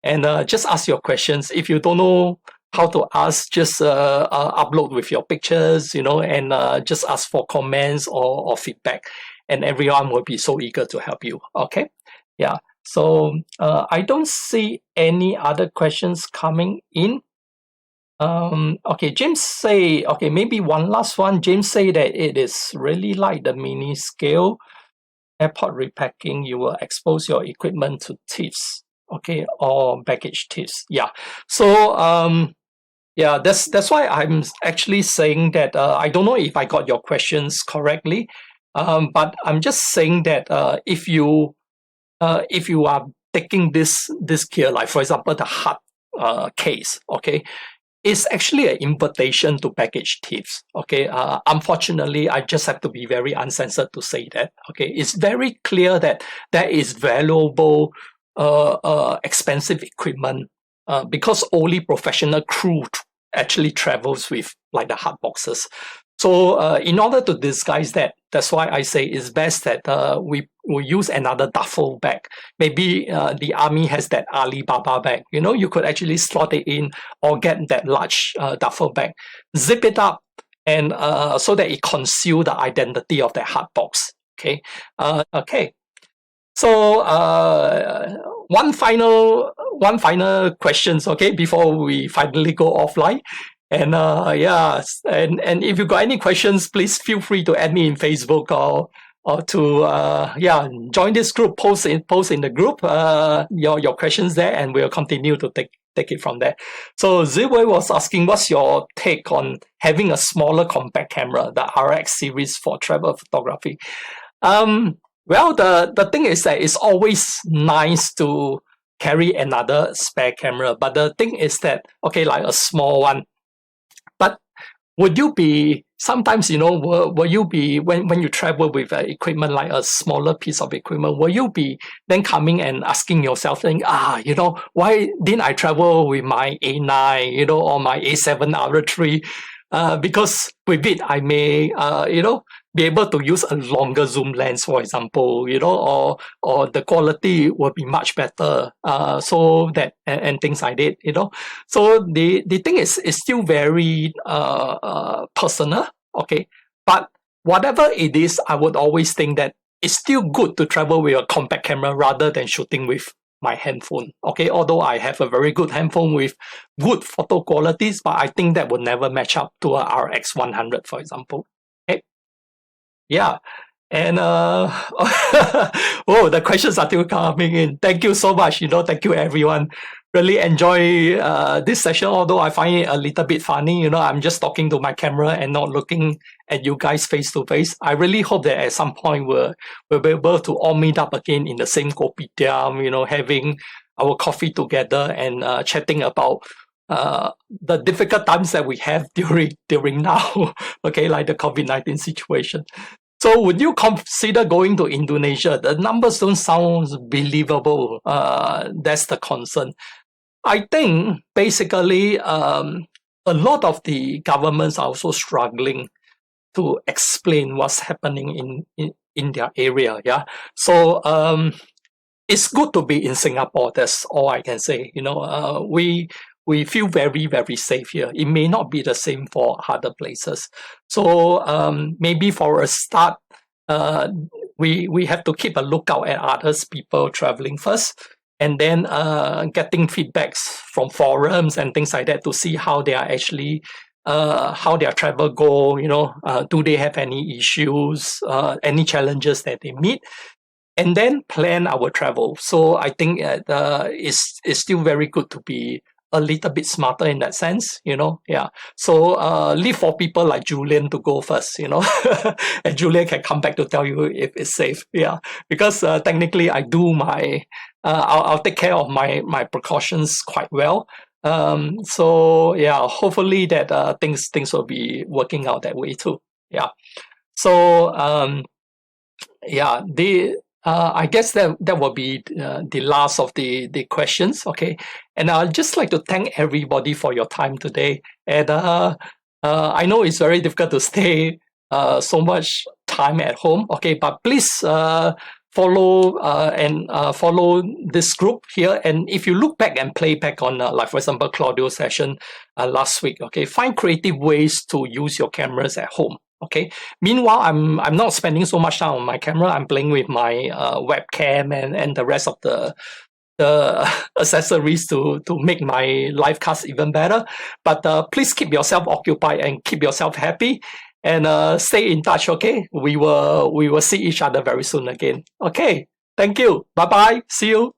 and just ask your questions. If you don't know how to ask, just upload with your pictures, and just ask for comments or feedback, and everyone will be so eager to help you. Okay, yeah. So I don't see any other questions coming in. Okay, James say, okay, maybe one last one. James say that it is really like the mini scale airport repacking. You will expose your equipment to thieves, okay, or baggage thieves. Yeah. So yeah, that's why I'm actually saying that I don't know if I got your questions correctly, but I'm just saying that if you are taking this gear, like for example the hard case, okay, it's actually an invitation to baggage thieves. Okay, unfortunately, I just have to be very uncensored to say that. Okay, it's very clear that there is valuable, expensive equipment because only professional crew actually travels with like the hard boxes. So in order to disguise that, that's why I say it's best that we use another duffel bag. Maybe the army has that Alibaba bag. You could actually slot it in or get that large duffel bag, zip it up, and so that it conceals the identity of that hard box. Okay. Okay. So one final questions, okay, before we finally go offline. And yeah, and if you got any questions, please feel free to add me in Facebook or to join this group. Post in the group your questions there, and we'll continue to take it from there. So Ziwei was asking, what's your take on having a smaller compact camera, the RX series for travel photography? Well, the thing is that it's always nice to carry another spare camera, but the thing is that, okay, like a small one. But would you be, sometimes, will you be, when you travel with equipment like a smaller piece of equipment, will you be then coming and asking yourself, saying, why didn't I travel with my A9, or my A7R3? Because with it, I may, be able to use a longer zoom lens, for example, or the quality will be much better. So that, and things like that, So the thing is still very personal, okay? But whatever it is, I would always think that it's still good to travel with a compact camera rather than shooting with my handphone, okay? Although I have a very good handphone with good photo qualities, but I think that would never match up to a RX 100, for example. Okay? Yeah. And oh, the questions are still coming in. Thank you so much. Thank you everyone. really enjoy this session, although I find it a little bit funny. You know, I'm just talking to my camera and not looking at you guys face to face. I really hope that at some point we'll be able to all meet up again in the same kopitiam, you know, having our coffee together and chatting about the difficult times that we have during now, okay, like the COVID-19 situation. So would you consider going to Indonesia? The numbers don't sound believable. That's the concern. I think basically a lot of the governments are also struggling to explain what's happening in their area. Yeah. So it's good to be in Singapore. That's all I can say. You know, we feel very, very safe here. It may not be the same for other places. So maybe for a start, we have to keep a lookout at others, people traveling first, and then getting feedbacks from forums and things like that to see how they are actually how their travel go. You know, do they have any issues, any challenges that they meet? And then plan our travel. So I think it's still very good to be a little bit smarter in that sense, you know. Yeah. So leave for people like Julian to go first, you know, and Julian can come back to tell you if it's safe. Yeah, because technically I do my I'll take care of my precautions quite well. So yeah, hopefully that things will be working out that way too. Yeah. So yeah, I guess that will be the last of the questions. Okay, and I'd just like to thank everybody for your time today. And I know it's very difficult to stay so much time at home. Okay, but please follow follow this group here. And if you look back and play back on like for example Claudio's session last week, okay, find creative ways to use your cameras at home. Okay. Meanwhile, I'm not spending so much time on my camera. I'm playing with my webcam and the rest of the accessories to make my live cast even better. But please keep yourself occupied and keep yourself happy, and stay in touch. Okay. We will see each other very soon again. Okay. Thank you. Bye bye. See you.